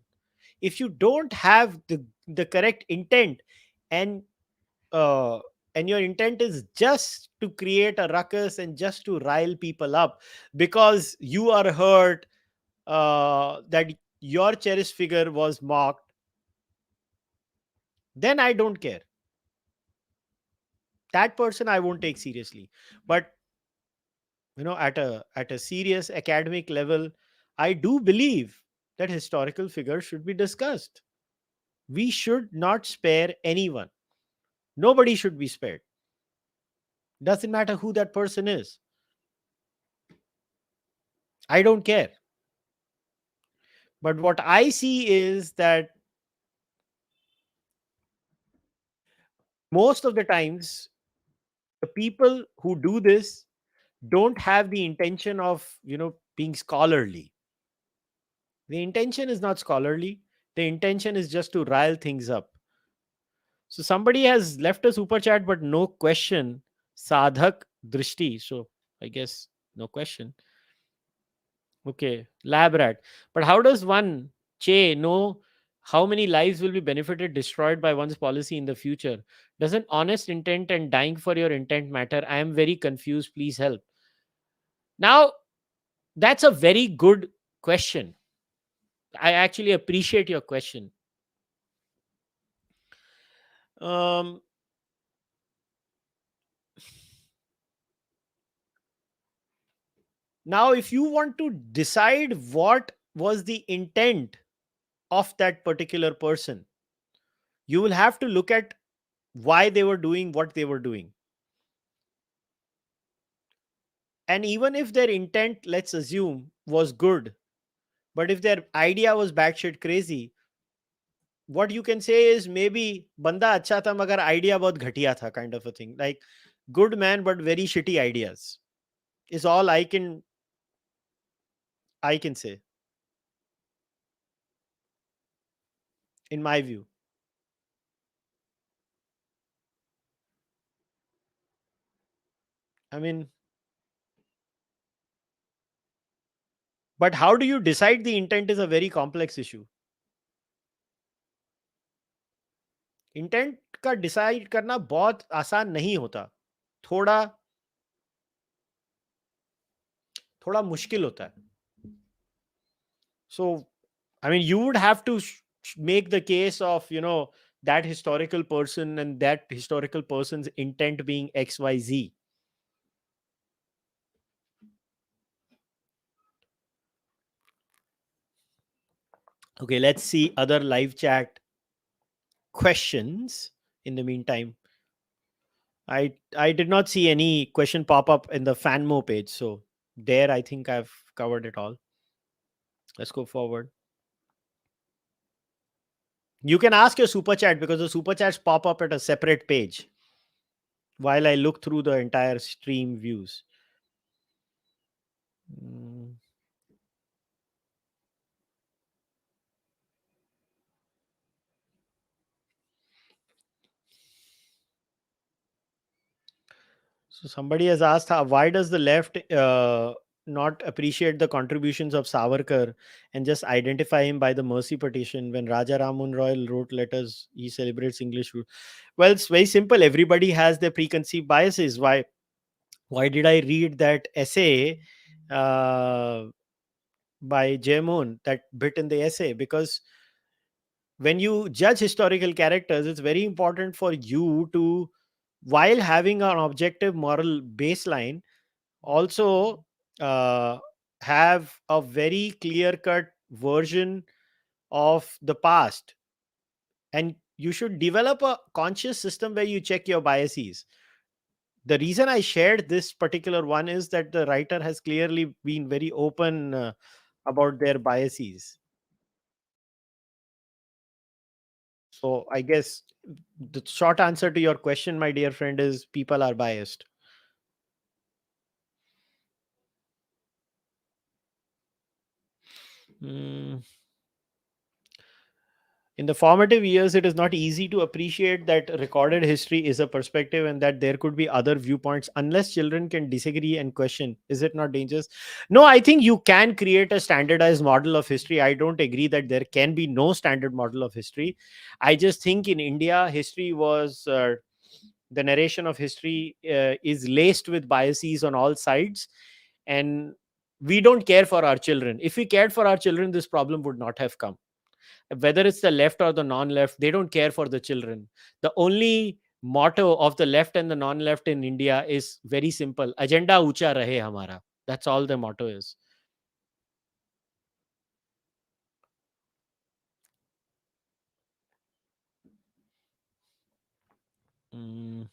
If you don't have the correct intent, and uh, and your intent is just to create a ruckus and just to rile people up because you are hurt that your cherished figure was mocked, then I don't care. That person I won't take seriously. But at a serious academic level, I do believe that historical figures should be discussed. We should not spare anyone. Nobody should be spared. Doesn't matter who that person is. I don't care. But what I see is that most of the times, the people who do this don't have the intention of, being scholarly. The intention is not scholarly. The intention is just to rile things up. So somebody has left a super chat, but no question. Sadhak Drishti. So I guess no question. Okay, lab rat. But how does one, Che, know how many lives will be benefited, destroyed by one's policy in the future? Doesn't honest intent and dying for your intent matter? I am very confused. Please help. Now, that's a very good question. I actually appreciate your question. Um, Now, if you want to decide what was the intent of that particular person, you will have to look at why they were doing what they were doing. And even if their intent, let's assume, was good, but if their idea was batshit crazy, what you can say is maybe banda acha tha magar idea bahut ghatiya tha, kind of a thing. Like, good man but very shitty ideas is all I can say, in my view. I mean, but how do you decide the intent is a very complex issue. Intent का decide करना बहुत आसान नहीं होता. थोड़ा थोड़ा मुश्किल होता है. So I mean, you would have to make the case of, that historical person and that historical person's intent being XYZ. Okay, let's see other live chat questions in the meantime. I did not see any question pop up in the Fanmo page, so there I think I've covered it all. Let's go forward. You can ask your super chat because the super chats pop up at a separate page while I look through the entire stream views. Mm. So somebody has asked, why does the left not appreciate the contributions of Savarkar and just identify him by the mercy petition? When Raja Ramohun Roy wrote letters, he celebrates English rule. Well, it's very simple. Everybody has their preconceived biases. Why did I read that essay by Jayamohan, that bit in the essay? Because when you judge historical characters, it's very important for you to, while having an objective moral baseline, also uh, have a very clear cut version of the past. And You should develop a conscious system where you check your biases. The reason I shared this particular one is that the writer has clearly been very open about their biases. So I guess the short answer to your question, my dear friend, is people are biased. Mm. In the formative years, it is not easy to appreciate that recorded history is a perspective and that there could be other viewpoints unless children can disagree and question. Is it not dangerous? No, I think you can create a standardized model of history. I don't agree that there can be no standard model of history. I just think in India, history was. The narration of history is laced with biases on all sides, and we don't care for our children. If we cared for our children, this problem would not have come. Whether it's the left or the non-left, they don't care for the children. The only motto of the left and the non-left in India is very simple: agenda ucha rahe hamara. That's all the motto is. Mm.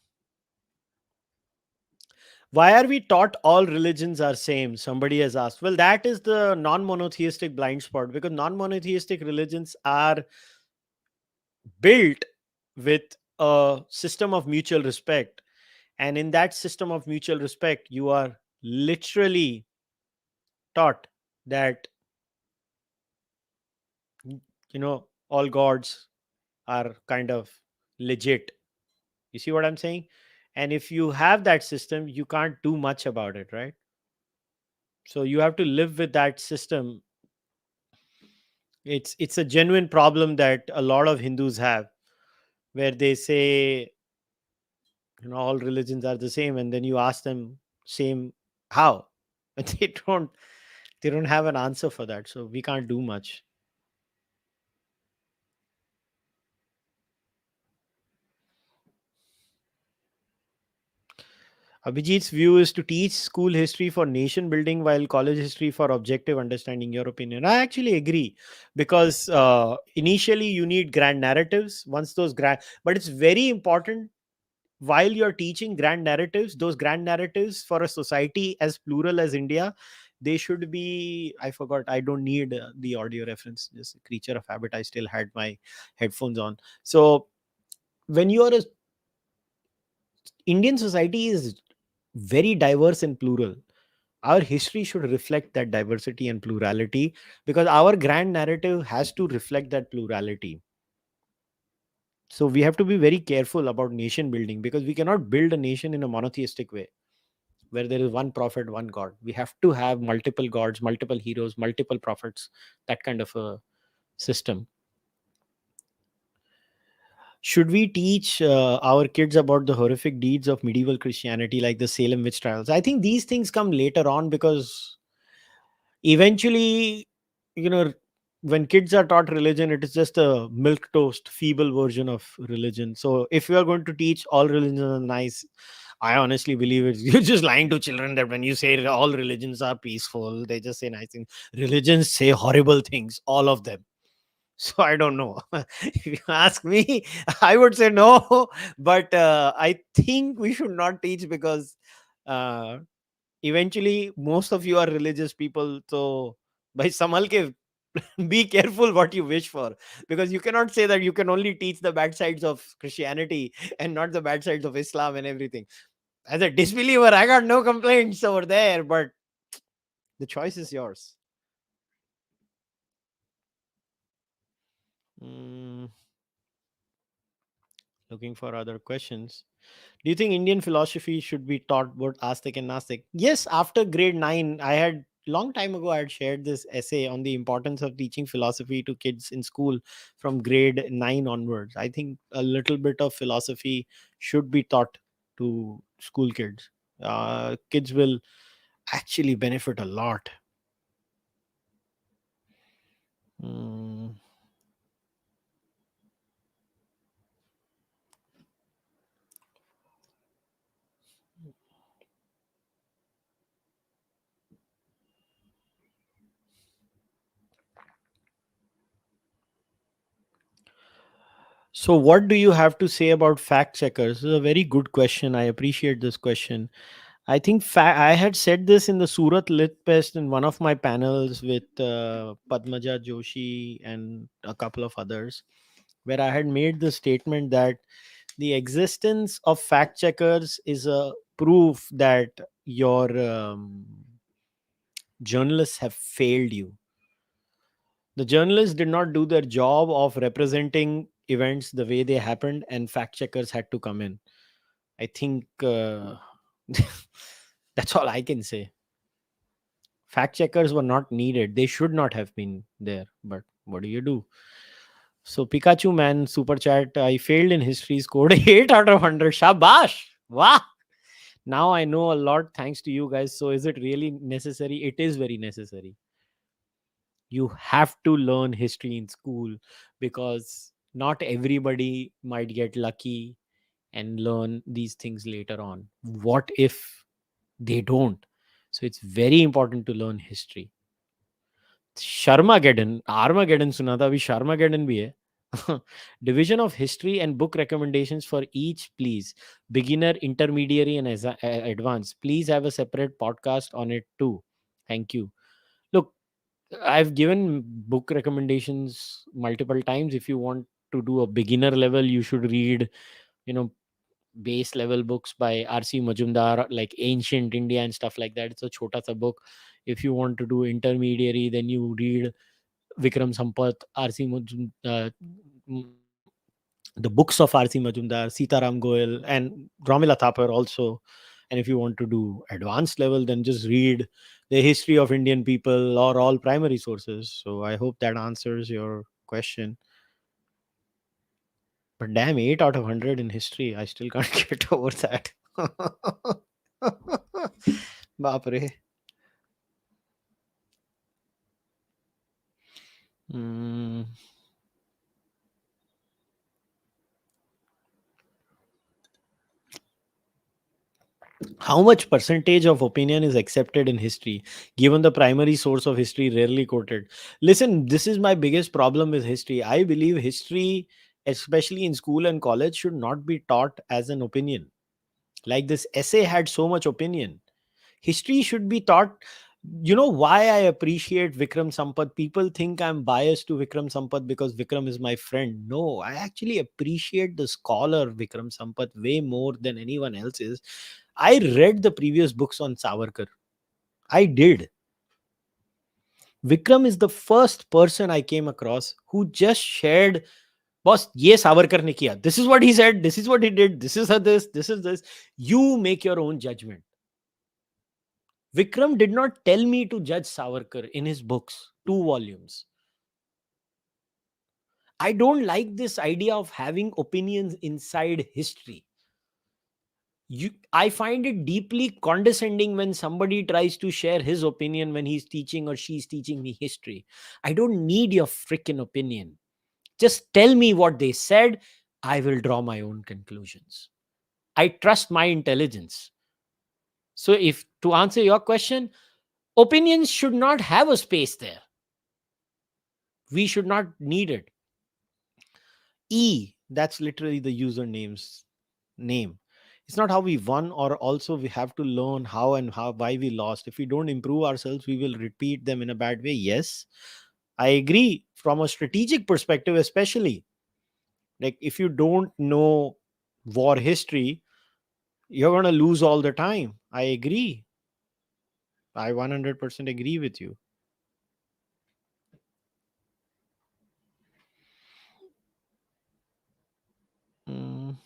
Why are we taught all religions are same? Somebody has asked. Well, that is the non-monotheistic blind spot, because non-monotheistic religions are built with a system of mutual respect, and in that system of mutual respect you are literally taught that, all gods are kind of legit. You see what I'm saying? And if you have that system, you can't do much about it, right? So you have to live with that system. It's a genuine problem that a lot of Hindus have, where they say, all religions are the same, and then you ask them, same how? And they don't have an answer for that, so we can't do much. Abhijit's view is to teach school history for nation building while college history for objective understanding. Your opinion? I actually agree, because initially you need grand narratives. Once those grand, but it's very important, while you're teaching grand narratives, those grand narratives for a society as plural as India, they should be. I forgot. I don't need the audio reference. Just a creature of habit. I still had my headphones on. So when you are a Indian society is very diverse and plural. Our history should reflect that diversity and plurality, because our grand narrative has to reflect that plurality. So we have to be very careful about nation building, because we cannot build a nation in a monotheistic way where there is one prophet, one god. We have to have multiple gods, multiple heroes, multiple prophets, that kind of a system. Should we teach our kids about the horrific deeds of medieval Christianity, like the Salem witch trials? I think these things come later on, because eventually, you know when kids are taught religion, it is just a milk toast feeble version of religion. So if you are going to teach all religions are nice, I honestly believe it's you're just lying to children, that when you say all religions are peaceful, they just say nice things. Religions say horrible things, all of them. So I don't know. If you ask me, I would say no. But I think we should not teach, because uh, eventually most of you are religious people. So by samal ke, be careful what you wish for, because you cannot say that you can only teach the bad sides of Christianity and not the bad sides of Islam and everything. As a disbeliever, I got no complaints over there, but the choice is yours. Mm, looking for other questions. Do you think Indian philosophy should be taught both Aztec and Nastic? Yes, after grade 9, I had long time ago I had shared this essay on the importance of teaching philosophy to kids in school from grade 9 onwards. I think a little bit of philosophy should be taught to school kids. Kids will actually benefit a lot. Mm. So, what do you have to say about fact checkers? This is a very good question. I appreciate this question. I think I had said this in the Surat Lit Fest in one of my panels with Padmaja Joshi and a couple of others, where I had made the statement that the existence of fact checkers is a proof that your journalists have failed you. The journalists did not do their job of representing events the way they happened, and fact checkers had to come in. I think that's all I can say. Fact checkers were not needed. They should not have been there. But what do you do? So Pikachu man, super chat. I failed in history. Scored 8 out of 100. Shabash! Wow. Now I know a lot thanks to you guys. So is it really necessary? It is very necessary. You have to learn history in school because not everybody might get lucky and learn these things later on. What if they don't? So it's very important to learn history. Sharmageddon Armageddon सुना था अभी शर्मागेडन भी है division of history and book recommendations for each please beginner intermediary and advanced please have a separate podcast on it too thank you look I've given book recommendations multiple times if you want to do a beginner level you should read you know base level books by RC Majumdar like ancient India and stuff like that it's a chota sa book if you want to do intermediary then you read Vikram Sampath, R.C. Mm, the books of R.C. Majumdar, Sitaram Goel, and Ramila Thapar also. And if you want to do advanced level, then just read the history of Indian people or all primary sources. So I hope that answers your question. But damn, 8 out of 100 in history, I still can't get over that. Baapre. Mm. How much percentage of opinion is accepted in history given the primary source of history rarely quoted? Listen, this is my biggest problem with history. I believe history, especially in school and college, should not be taught as an opinion. Like this essay had so much opinion. History should be taught. You know why I appreciate Vikram Sampath? People think I'm biased to Vikram Sampath because Vikram is my friend. No, I actually appreciate the scholar Vikram Sampath way more than anyone else is. I read the previous books on Savarkar. I did. Vikram is the first person I came across who just shared, boss, ye Savarkar ne kiya. This is what he said. This is what he did. This is this. This is this. You make your own judgment. Vikram did not tell me to judge Savarkar in his books, 2 volumes. I don't like this idea of having opinions inside history. I find it deeply condescending when somebody tries to share his opinion when he's teaching or she's teaching me history. I don't need your freaking opinion. Just tell me what they said. I will draw my own conclusions. I trust my intelligence. So, if to answer your question, opinions should not have a space there. We should not need it. That's literally the username's name. It's not how we won, or also we have to learn how and how why we lost. If we don't improve ourselves, we will repeat them in a bad way. Yes, I agree. From a strategic perspective, especially, like if you don't know war history, you're gonna lose all the time. I agree. I 100% agree with you. Mm.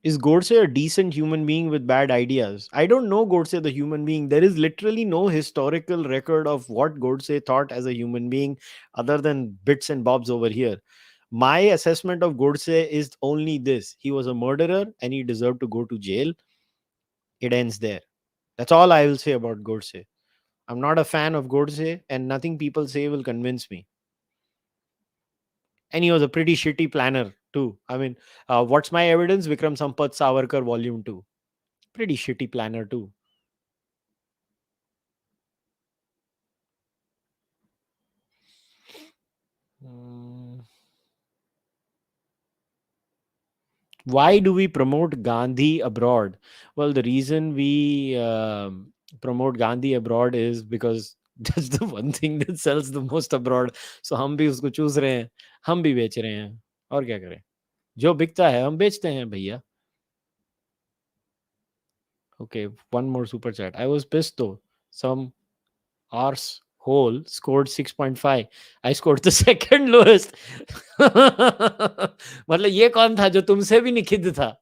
Is Godse a decent human being with bad ideas? I don't know Godse the human being. There is literally no historical record of what Godse thought as a human being other than bits and bobs over here. My assessment of Godse is only this: he was a murderer and he deserved to go to jail. It ends there. That's all I will say about Godse. I'm not a fan of Godse, and nothing people say will convince me. And he was a pretty shitty planner, too. I mean, what's my evidence? Vikram Sampath Savarkar Volume 2. Pretty shitty planner, too. Mm, Why do we promote Gandhi abroad? Well, the reason we promote Gandhi abroad is because that's the one thing that sells the most abroad. So हम भी उसको चूस रहे हैं, हम भी बेच रहे हैं, और क्या करें? जो बिकता है हम बेचते हैं भैया. Okay, one more super chat. I was pissed though. Some arse hole scored 6.5. I scored the second lowest. मतलब ये कौन था जो तुमसे भी निखिद था?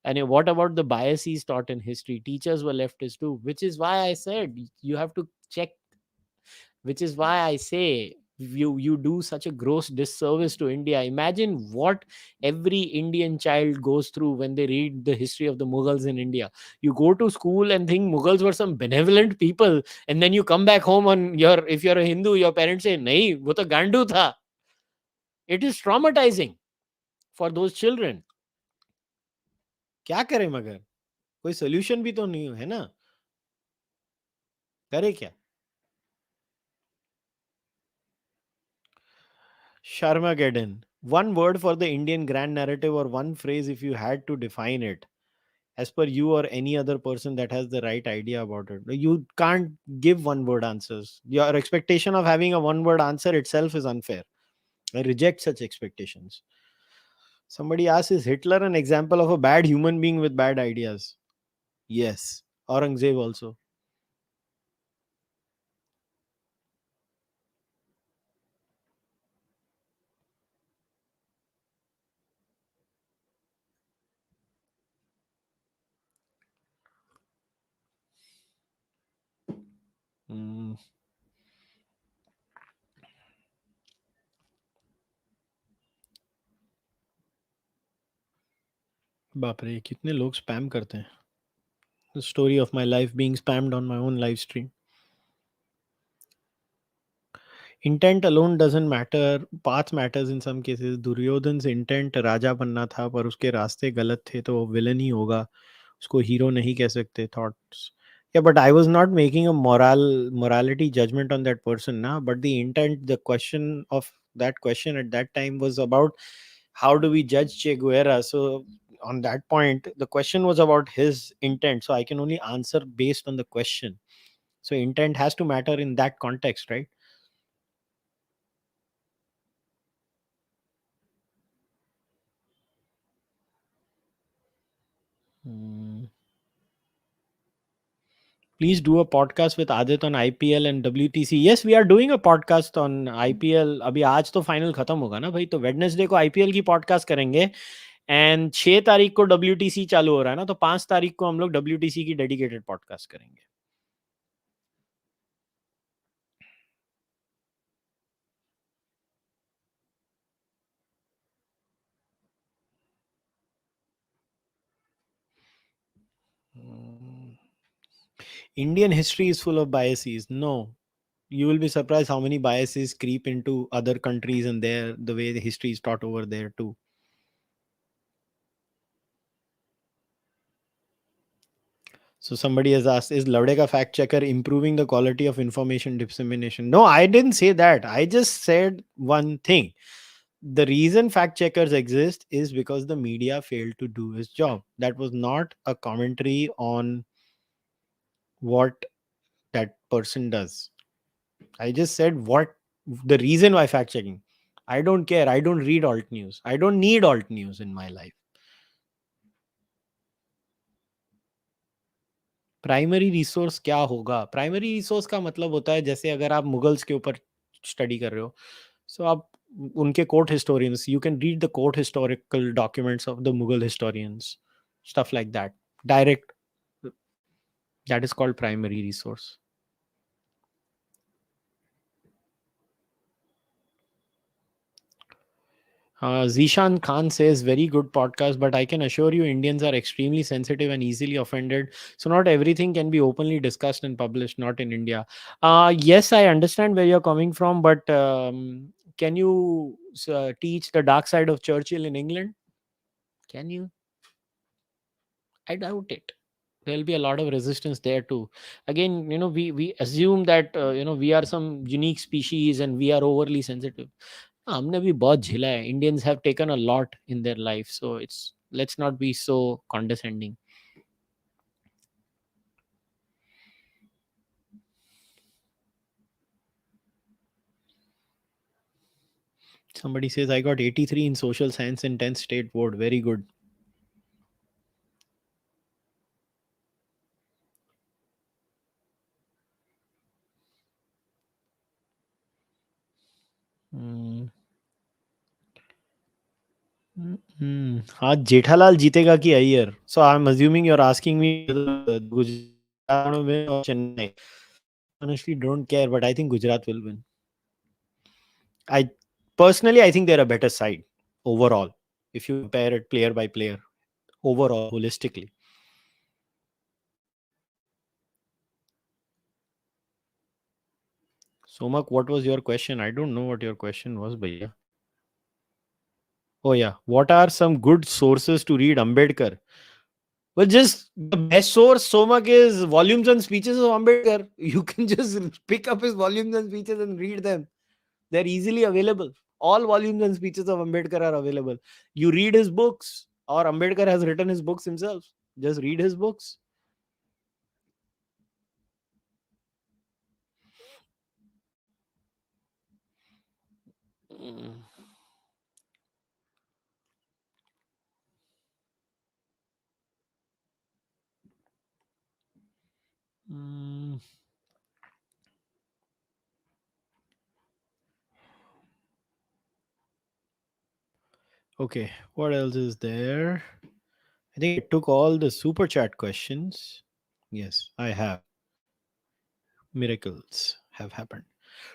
And what about the biases taught in history? Teachers were leftists too, which is why I said you have to check, which is why I say you do such a gross disservice to India. Imagine what every Indian child goes through when they read the history of the Mughals in India. You go to school and think Mughals were some benevolent people, and then you come back home on your, if you're a Hindu, your parents say nahi wo to gandu tha. It is traumatizing for those children. क्या करें मगर, कोई solution भी तो नहीं है ना, करे क्या? Sharmageddon. One word for the Indian grand narrative, or one phrase if you had to define it, as per you or any other person that has the right idea about it. You can't give one word answers. Your expectation of having a one word answer itself is unfair. I reject such expectations. Somebody asks, is Hitler an example of a bad human being with bad ideas? Yes. Aurangzeb also. Hmm. बाप रे, कितने लोग spam करते हैं. The story of my life being spammed on my own live stream. Intent alone doesn't matter, path matters in some cases. Duryodhan से intent राजा बनना था, पर उसके रास्ते गलत थे तो वो विलन ही होगा, उसको हीरो नहीं कह सकते. Thoughts, yeah, but I was not making a morality judgment on that person na, but the intent, the question of that question at that time was about how do we judge Che Guevara. So on that point the question was about his intent, so I can only answer based on the question. So intent has to matter in that context, right? Hmm. Please do a podcast with Adit on IPL and WTC. Yes, we are doing a podcast on IPL. अभी आज तो final खत्म होगा ना भाई, तो Wednesday को IPL की पॉडकास्ट करेंगे. एंड 6 तारीख को WTC चालू हो रहा है ना, तो 5 तारीख को हम लोग WTC की डेडिकेटेड पॉडकास्ट करेंगे. Indian history is full of biases. No, you will be surprised how many biases creep into other countries and there the way the history is taught over there too. So somebody has asked, is Lavdeka fact checker improving the quality of information dissemination? No, I didn't say that. I just said one thing. The reason fact checkers exist is because the media failed to do its job. That was not a commentary on what that person does. I just said what the reason why fact checking. I don't care. I don't read alt news. I don't need alt news in my life. Primary resource क्या होगा? Primary resource का मतलब होता है जैसे अगर आप Mughals के ऊपर स्टडी कर रहे हो, सो आप उनके court historians, you can read the court historical documents of the Mughal historians, stuff like that, direct. That is called primary resource. Zishan Khan says, very good podcast, but I can assure you Indians are extremely sensitive and easily offended. So, not everything can be openly discussed and published, not in India. Yes, I understand where you're coming from, but can you teach the dark side of Churchill in England? Can you? I doubt it. There'll be a lot of resistance there too. Again, we assume that we are some unique species and we are overly sensitive. हमने भी बहुत झेला है. Indians have taken a lot in their life, so it's, let's not be so condescending. Somebody says I got 83 in social science in 10th state board. Very good. Hmm. आज जेठालाल जीतेगा कि Iyer? So I'm assuming you're asking me whether Gujarat will win or Chennai. Honestly, don't care, but I think Gujarat will win. I personally, I think they're a better side overall if you compare it player by player, overall holistically. Somak, what was your question? I don't know what your question was, bhaiya. Oh yeah, what are some good sources to read Ambedkar? Well, just the best source, Somak, is volumes and speeches of Ambedkar. You can just pick up his volumes and speeches and read them. They're easily available. All volumes and speeches of Ambedkar are available. You read his books, or Ambedkar has written his books himself. Just read his books. Mm. Mm. Okay, what else is there? I think I took all the super chat questions. Yes, I have. Miracles have happened.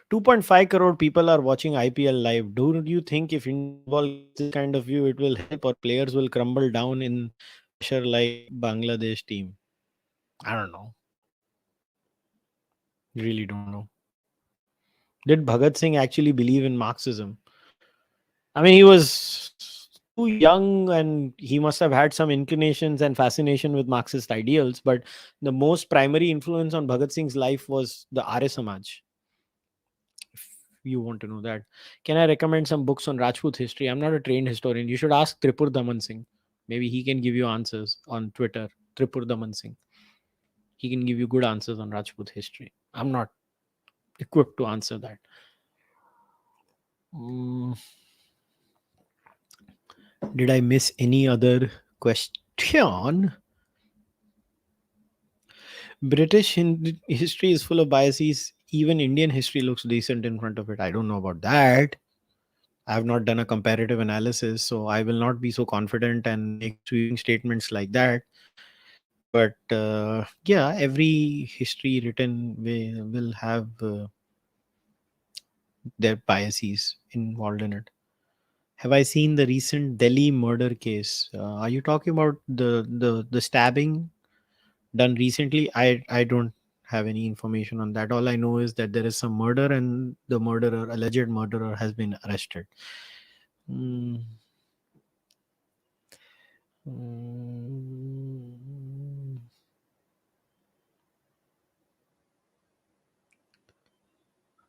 2.5 crore people are watching IPL live. Do you think if Indian football gets this kind of view, it will help, or players will crumble down in pressure like Bangladesh team? I don't know. Really don't know. Did Bhagat Singh actually believe in Marxism? I mean, he was too young and he must have had some inclinations and fascination with Marxist ideals, but the most primary influence on Bhagat Singh's life was the Arya Samaj. If you want to know that, can I recommend some books on Rajput history? I'm not a trained historian. You should ask Tripur Daman Singh. Maybe he can give you answers on Twitter. Tripur Daman Singh. He can give you good answers on Rajput history. I'm not equipped to answer that. Mm, did I miss any other question? History is full of biases. Even Indian history looks decent in front of it. I don't know about that. I have not done a comparative analysis, so I will not be so confident and make sweeping statements like that. But yeah, every history written will have their biases involved in it. Have I seen the recent Delhi murder case? Are you talking about the stabbing done recently? I don't have any information on that. All I know is that there is some murder and the murderer, alleged murderer, has been arrested. Mm, mm.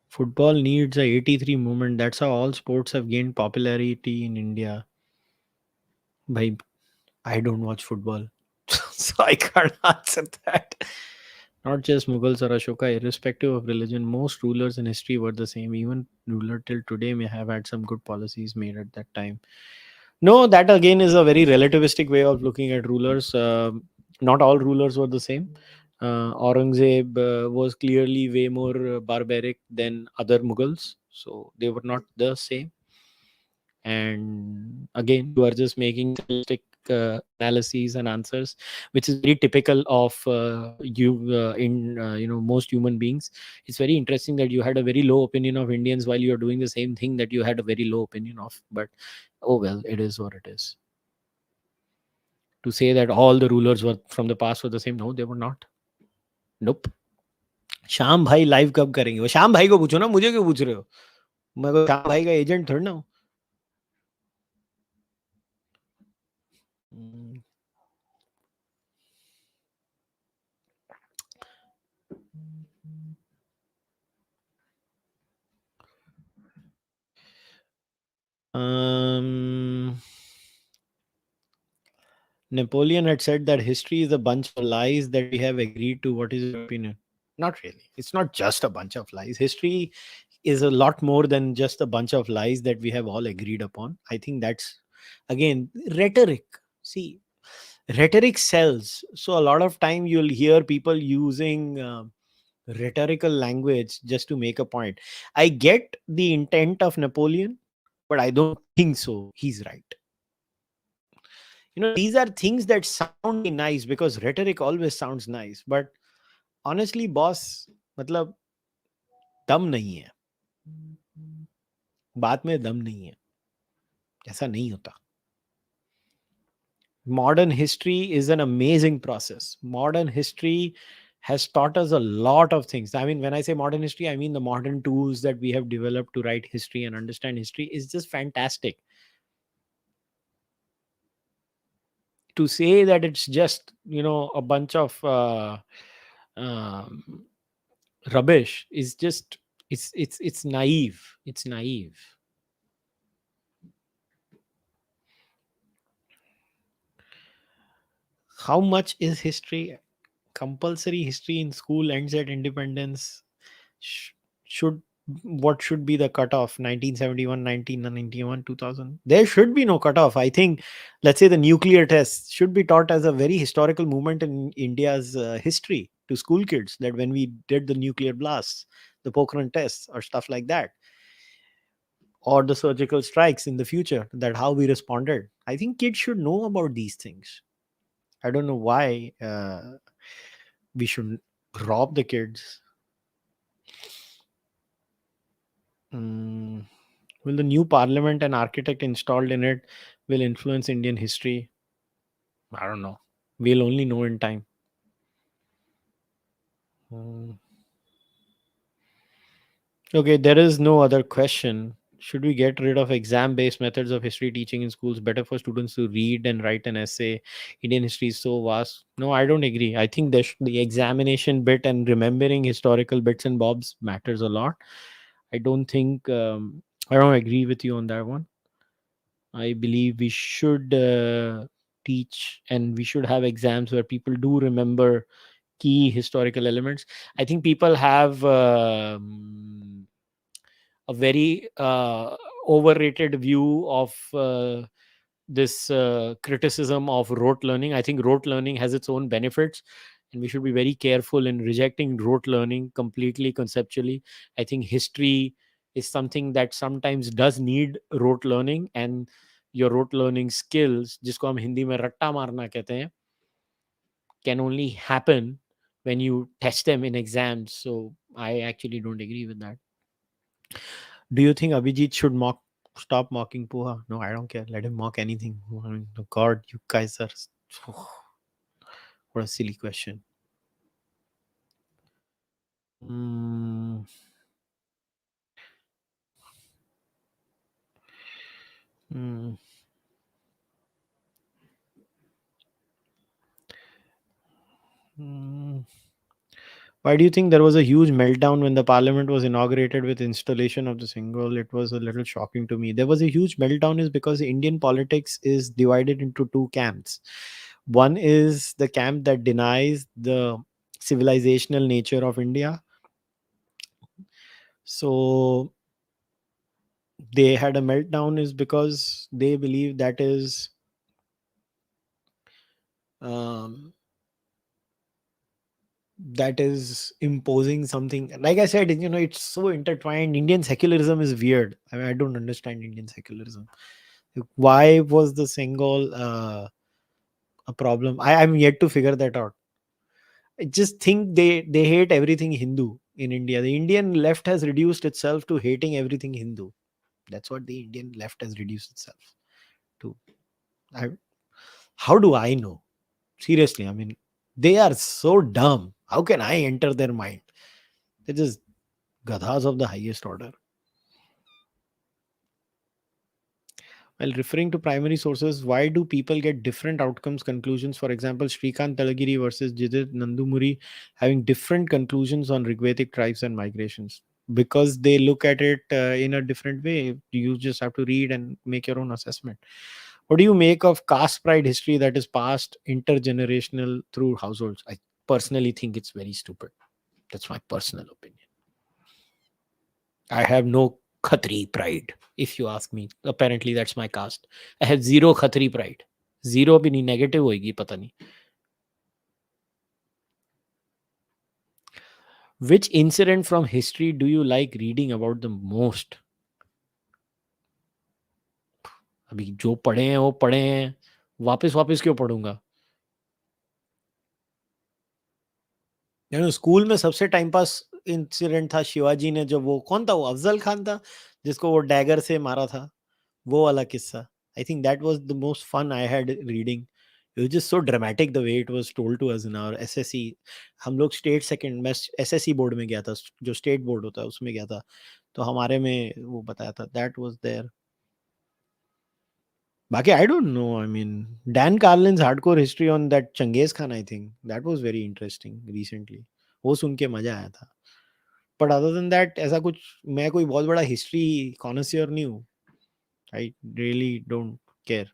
Football needs a 83 movement. That's how all sports have gained popularity in India. Bhai, I don't watch football, so I can't answer that. Not just Mughals or Ashoka, irrespective of religion, most rulers in history were the same. Even ruler till today may have had some good policies made at that time. No, that again is a very relativistic way of looking at rulers. Not all rulers were the same. Aurangzeb was clearly way more barbaric than other Mughals, so they were not the same. And again, you are just making simplistic analyses and answers, which is very typical of you in most human beings. It's very interesting that you had a very low opinion of Indians while you're doing the same thing that you had a very low opinion of. But oh well, it is what it is. To say that all the rulers were from the past were the same, no, they were not. Nope. Shyam भाई live कब करेंगे? वो श्याम भाई को पूछो ना, मुझे क्यों पूछ रहे हो? मैं कोई श्याम भाई का एजेंट थोड़ी ना हूँ. हम्म. Napoleon had said that history is a bunch of lies that we have agreed to. What is your opinion? Not really. It's not just a bunch of lies. History is a lot more than just a bunch of lies that we have all agreed upon. I think that's, again, rhetoric. See, rhetoric sells. So a lot of time you'll hear people using rhetorical language just to make a point. I get the intent of Napoleon, but I don't think so he's right. These are things that sound very nice because rhetoric always sounds nice, but honestly boss, मतलब दम नहीं है, बात में दम नहीं है, ऐसा नहीं होता. Modern history is an amazing process. Modern history has taught us a lot of things. I mean, when I say modern history, I mean the modern tools that we have developed to write history and understand history is just fantastic. To say that it's just, a bunch of um, rubbish is just, it's naive. It's naive. How much is history? Compulsory history in school ends at independence. Sh- should What should be the cutoff? 1971, 1991, 2000? There should be no cutoff. I think, let's say, the nuclear test should be taught as a very historical moment in India's history to school kids, that when we did the nuclear blasts, the Pokhran tests or stuff like that, or the surgical strikes in the future, that how we responded. I think kids should know about these things. I don't know why we should rob the kids. Mm, will the new parliament and architect installed in it will influence Indian history? I don't know. We'll only know in time. Mm. Okay, there is no other question. Should we get rid of exam based methods of history teaching in schools? Better for students to read and write an essay. Indian history is so vast. No, I don't agree. I think the examination bit and remembering historical bits and bobs matters a lot. I don't think, I don't agree with you on that one. I believe we should teach and we should have exams where people do remember key historical elements. I think people have a very overrated view of this criticism of rote learning. I think rote learning has its own benefits, and we should be very careful in rejecting rote learning completely conceptually. I think history is something that sometimes does need rote learning, and your rote learning skills, जिसको हम हिंदी में रट्टा मारना कहते हैं, can only happen when you test them in exams. So I actually don't agree with that. Do you think Abhijit should stop mocking Puha? No, I don't care. Let him mock anything. I mean, God, you guys are. What a silly question. Mm, mm, mm. Why do you think there was a huge meltdown when the parliament was inaugurated with installation of the symbol? It was a little shocking to me. There was a huge meltdown is because Indian politics is divided into two camps. One is the camp that denies the civilizational nature of India. So they had a meltdown is because they believe um, that is imposing something. Like I said, it's so intertwined. Indian secularism is weird. I mean, I don't understand Indian secularism. Like, why was the Singal a problem? I'm yet to figure that out. I just think they hate everything Hindu in India. The Indian left has reduced itself to hating everything Hindu. That's what the Indian left has reduced itself to. I, how do I know? Seriously, I mean, they are so dumb. How can I enter their mind? They're just gadhas of the highest order. While referring to primary sources, why do people get different outcomes, conclusions? For example, Srikant Talagiri versus Jidit Nandumuri having different conclusions on Rigvedic tribes and migrations because they look at it in a different way. You just have to read and make your own assessment. What do you make of caste pride history that is passed intergenerational through households? I personally think it's very stupid. That's my personal opinion. I have no Khatri pride, if you ask me. Apparently, that's my caste. I have zero Khatri pride. Zero भी नहीं, negative होएगी पता नहीं. Which incident from history do you like reading about the most? अभी जो पढ़े हैं वो पढ़े हैं, वापस वापस क्यों पढ़ूंगा? स्कूल में सबसे टाइम पास इंसिडेंट था शिवाजी ने, जो वो कौन था, वो अफजल खान था जिसको वो डैगर से मारा था, वो वाला किस्सा. I think that was the most fun I had reading. It was just so dramatic the way it was told to us in our SSC. हम लोग स्टेट सेकंड, मैं एसएससी बोर्ड में गया था, जो स्टेट बोर्ड होता है उसमें गया था, तो हमारे में वो बताया था. That was there. बाकी I don't know. I mean Dan Carlin's hardcore history on that Genghis Khan, I think that was very interesting recently. वो सुन के मजा आया था. बट अदर देन दैट ऐसा कुछ, मैं कोई बहुत बड़ा हिस्ट्री कॉनसियर नहीं हूँ. I really don't care.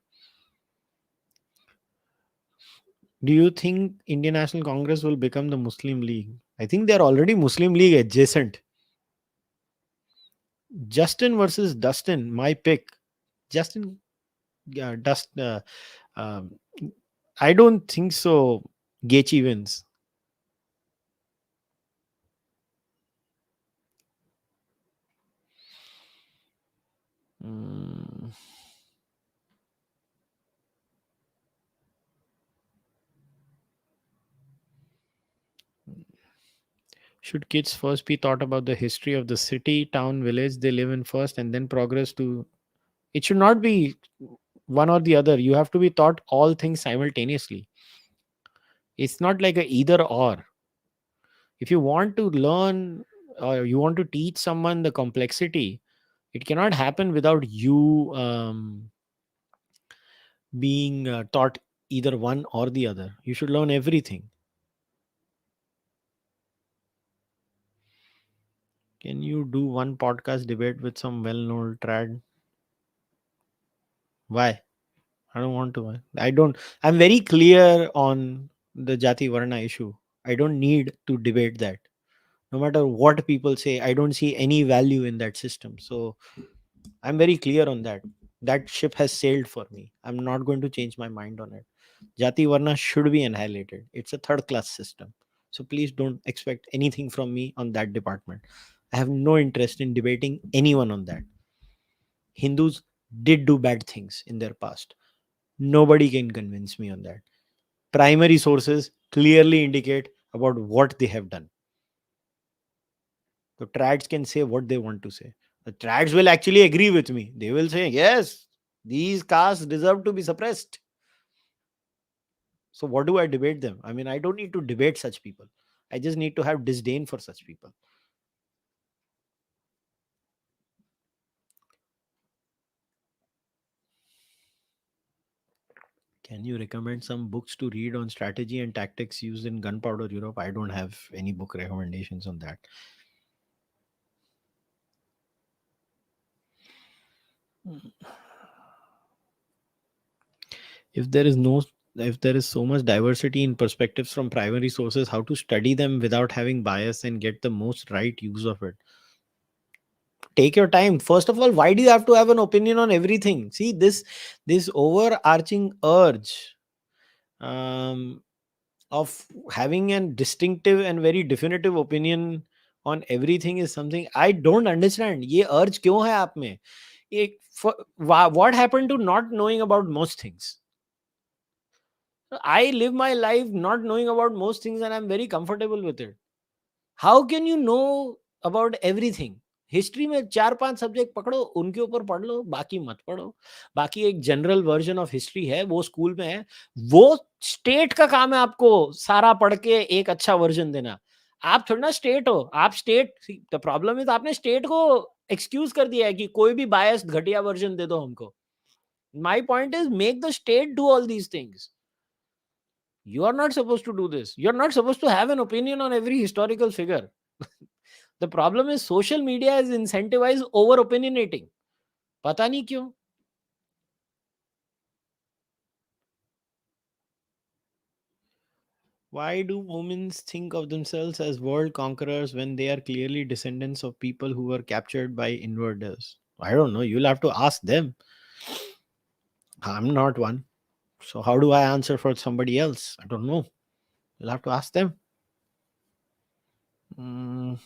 Do you think Indian National Congress will become the Muslim League? I think they are already Muslim League adjacent. Justin versus Dustin, my pick. Justin, yeah, um, I don't think so. Gaethje wins. Mm. Should kids first be taught about the history of the city, town, village they live in first, and then progress to? It should not be one or the other. You have to be taught all things simultaneously. It's not like a either or. If you want to learn or you want to teach someone the complexity, it cannot happen without you being taught either one or the other. You should learn everything. Can you do one podcast debate with some well-known trad? Why? I don't want to. I don't. I'm very clear on the Jati Varna issue. I don't need to debate that. No matter what people say, I don't see any value in that system. So I'm very clear on that. That ship has sailed for me. I'm not going to change my mind on it. Jati Varna should be annihilated. It's a third class system. So please don't expect anything from me on that department. I have no interest in debating anyone on that. Hindus did do bad things in their past. Nobody can convince me on that. Primary sources clearly indicate about what they have done. The trads can say what they want to say. The trads will actually agree with me. They will say, yes, these castes deserve to be suppressed. So what do I debate them? I mean, I don't need to debate such people. I just need to have disdain for such people. Can you recommend some books to read on strategy and tactics used in gunpowder Europe? I don't have any book recommendations on that. If there is no if there is so much diversity in perspectives from primary sources, how to study them without having bias and get the most right use of it? Take your time. First of all, why do you have to have an opinion on everything? See, this overarching urge um, of having a distinctive and very definitive opinion on everything is something I don't understand. ये urge क्यों है आप में? What happened to not knowing about most things? I live my life not knowing about most things and I'm very comfortable with it. How can you know about everything? History में 4-5 subject पकड़ो, उनके ऊपर पढ़ लो, बाकी मत पढ़ो. बाकी एक जनरल वर्जन ऑफ हिस्ट्री है, वो स्कूल में है. वो स्टेट का काम है आपको सारा पढ़ के एक अच्छा वर्जन देना. आप थोड़ा ना स्टेट हो. आप स्टेट, द प्रॉब्लम इज आपने स्टेट को एक्सक्यूज कर दिया है कि कोई भी बायस्ड घटिया वर्जन दे दो हमको. My point is make the state do all these things. You are not supposed to do this. You're not supposed to have an opinion on every historical figure. The problem is social media is incentivized over opinionating. पता नहीं क्यों. Why do women think of themselves as world conquerors when they are clearly descendants of people who were captured by invaders? I don't know. You'll have to ask them. I'm not one. So how do I answer for somebody else? I don't know. You'll have to ask them. Mm,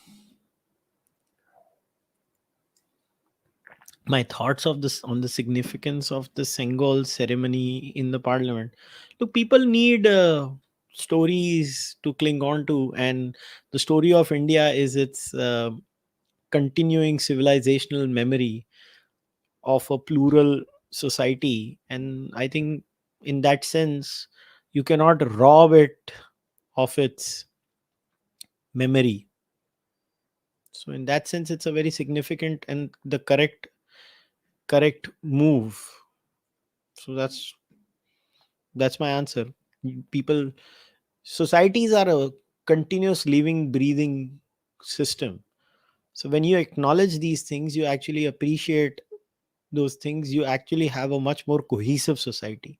my thoughts of this on the significance of the Sengol ceremony in the parliament. Look, people need stories to cling on to, and the story of India is its continuing civilizational memory of a plural society. And I think in that sense, you cannot rob it of its memory. So in that sense, it's a very significant and the correct move. So that's my answer. People, societies are a continuous living, breathing system. So when you acknowledge these things, you actually appreciate those things. You actually have a much more cohesive society.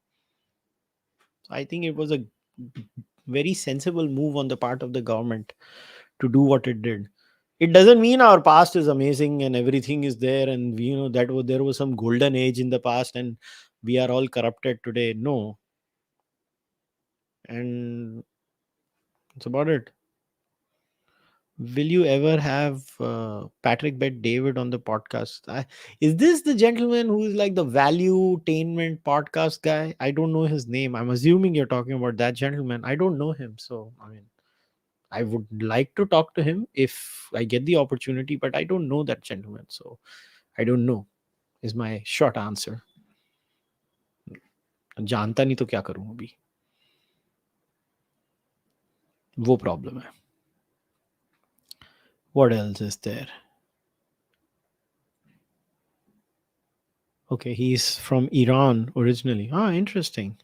So I think it was a very sensible move on the part of the government to do what it did. It doesn't mean our past is amazing and everything is there, and there was some golden age in the past and we are all corrupted today. No, and it's about it. Will you ever have Patrick Bet David on the podcast? Is this the gentleman who is like the valuetainment podcast guy? I don't know his name. I'm assuming you're talking about that gentleman. I don't know him, so I mean, I would like to talk to him if I get the opportunity, but I don't know that gentleman, so I don't know. Is my short answer. जानता नहीं तो क्या करूं अभी, वो problem है. What else is there? Okay, he's from Iran originally. Ah, interesting.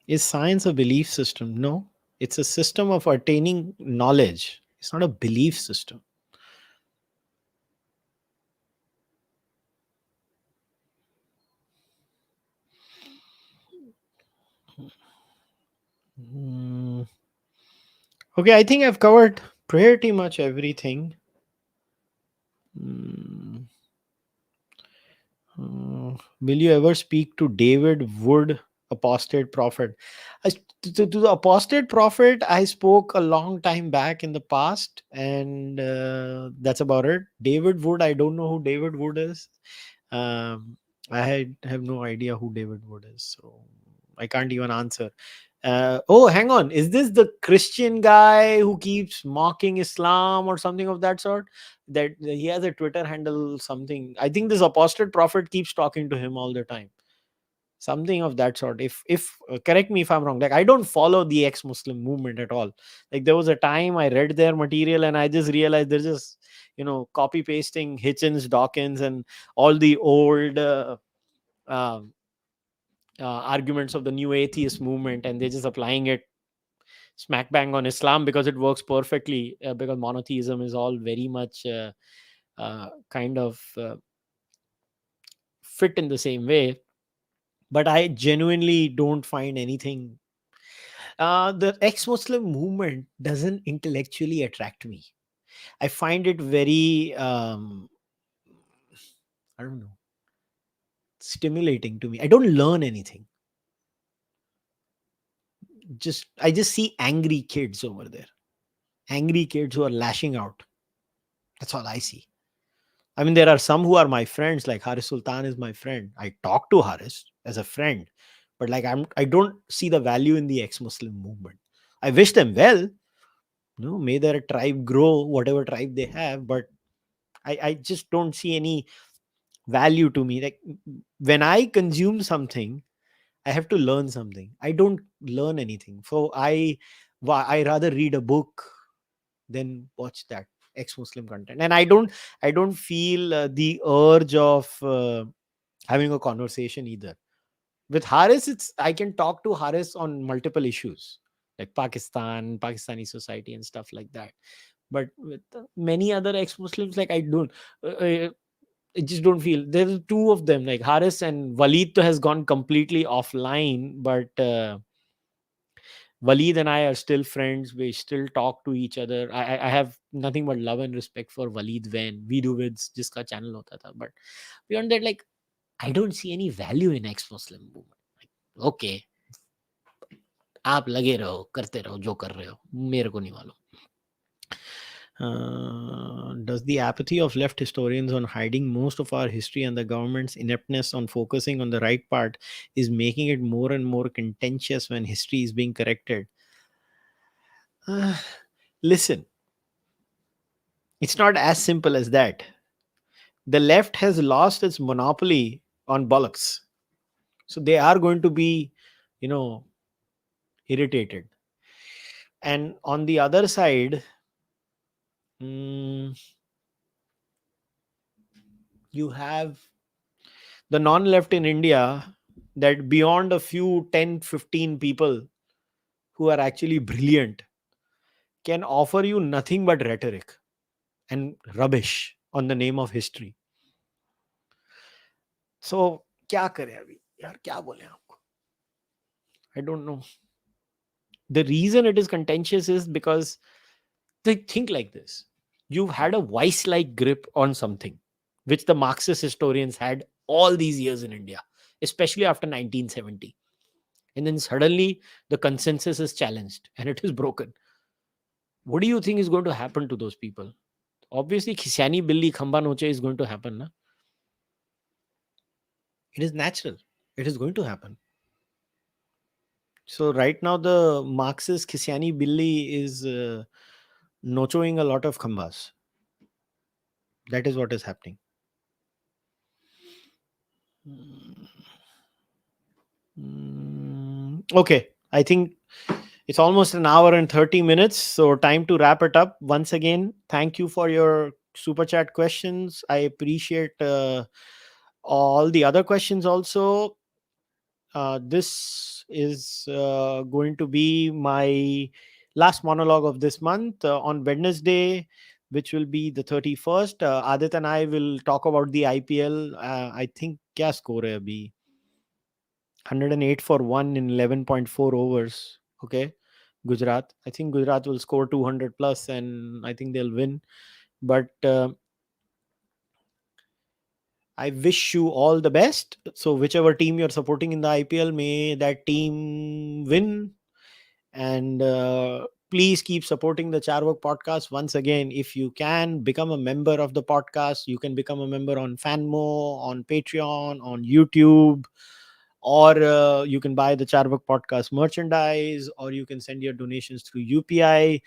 Is science a belief system? No, it's a system of attaining knowledge. It's not a belief system. Mm, okay, I think I've covered pretty much everything. Mm, will you ever speak to David Wood, apostate prophet? To the apostate prophet, I spoke a long time back in the past, and that's about it. David Wood, I don't know who David Wood is. Um, have no idea who David Wood is, so I can't even answer. Oh, hang on. Is this the Christian guy who keeps mocking Islam or something of that sort? That he has a Twitter handle, something. I think this apostate prophet keeps talking to him all the time. Something of that sort. If correct me if I'm wrong. Like I don't follow the ex-Muslim movement at all. Like there was a time I read their material and I just realized they're just copy pasting Hitchens, Dawkins, and all the old um arguments of the new atheist movement, and they're just applying it smack bang on Islam because it works perfectly, because monotheism is all very much kind of fit in the same way. But I genuinely don't find anything. The ex-Muslim movement doesn't intellectually attract me. I find it very, I don't know, stimulating to me. I don't learn anything. I just see angry kids over there, angry kids who are lashing out. That's all I see. I mean, there are some who are my friends, like Haris Sultan is my friend. I talk to Haris as a friend, but like I don't see the value in the ex-Muslim movement. I wish them well. May their tribe grow, whatever tribe they have, but I just don't see any value to me. Like when I consume something, I have to learn something. I don't learn anything. So I rather read a book than watch that ex-Muslim content. And I don't feel the urge of having a conversation either. With Haris, I can talk to Haris on multiple issues like Pakistani society and stuff like that. But with many other ex-Muslims, like I don't. I just don't feel there's two of them, like Haris and Waleed has gone completely offline, but Waleed and I are still friends. We still talk to each other. I have nothing but love and respect for Waleed when we do with jiska channel hota tha. But beyond that, like I don't see any value in ex-Muslim movement. Like, okay, आप लगे रहो, करते रहो जो कर रहे हो, मेरे को नहीं मालूम. Does the apathy of left historians on hiding most of our history and the government's ineptness on focusing on the right part is making it more and more contentious when history is being corrected? Uh, Listen, it's not as simple as that. The left has lost its monopoly on bollocks. So they are going to be, you know, irritated. And on the other side, mm, you have the non left in India that beyond a few 10, 15 people who are actually brilliant can offer you nothing but rhetoric and rubbish on the name of history. So क्या करें अभी यार क्या बोले आपको I don't know. The reason it is contentious is because they think like this. You've had a vice like grip on something which the Marxist historians had all these years in India, especially after 1970. And then suddenly the consensus is challenged and it is broken. What do you think is going to happen to those people? Obviously, Khisani Billi Khamba Noche is going to happen. Na? It is natural. It is going to happen. So right now, the Marxist Kisiani Billi is nochoing a lot of khambas. That is what is happening. Okay, I think it's almost an hour and 30 minutes. So time to wrap it up. Once again, thank you for your super chat questions. I appreciate all the other questions also. This is going to be my last monologue of this month on Wednesday, which will be the 31st. Adit and I will talk about the IPL. I think क्या score है अभी 108 for 1 in 11.4 overs. Okay, Gujarat. I think Gujarat will score 200 plus, and I think they'll win. But I wish you all the best. So whichever team you're supporting in the IPL, may that team win. And please keep supporting the Cārvāka podcast. Once again, if you can become a member of the podcast, you can become a member on Fanmo, on Patreon, on YouTube, or you can buy the Cārvāka podcast merchandise, or you can send your donations through UPI.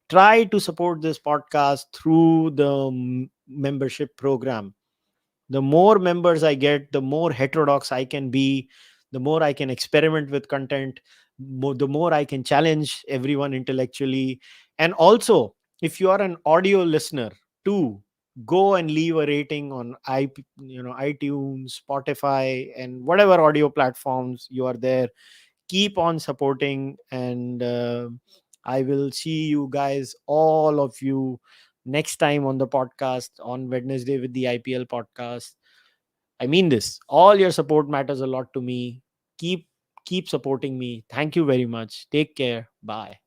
Try to support this podcast through the membership program. The more members I get, the more heterodox I can be, the more I can experiment with content, the more I can challenge everyone intellectually. And also, if you are an audio listener too, go and leave a rating on iTunes, Spotify, and whatever audio platforms you are there. Keep on supporting, and I will see you guys, all of you, next time on the podcast on Wednesday with the IPL podcast. I mean this. All your support matters a lot to me. Keep supporting me. Thank you very much. Take care. Bye.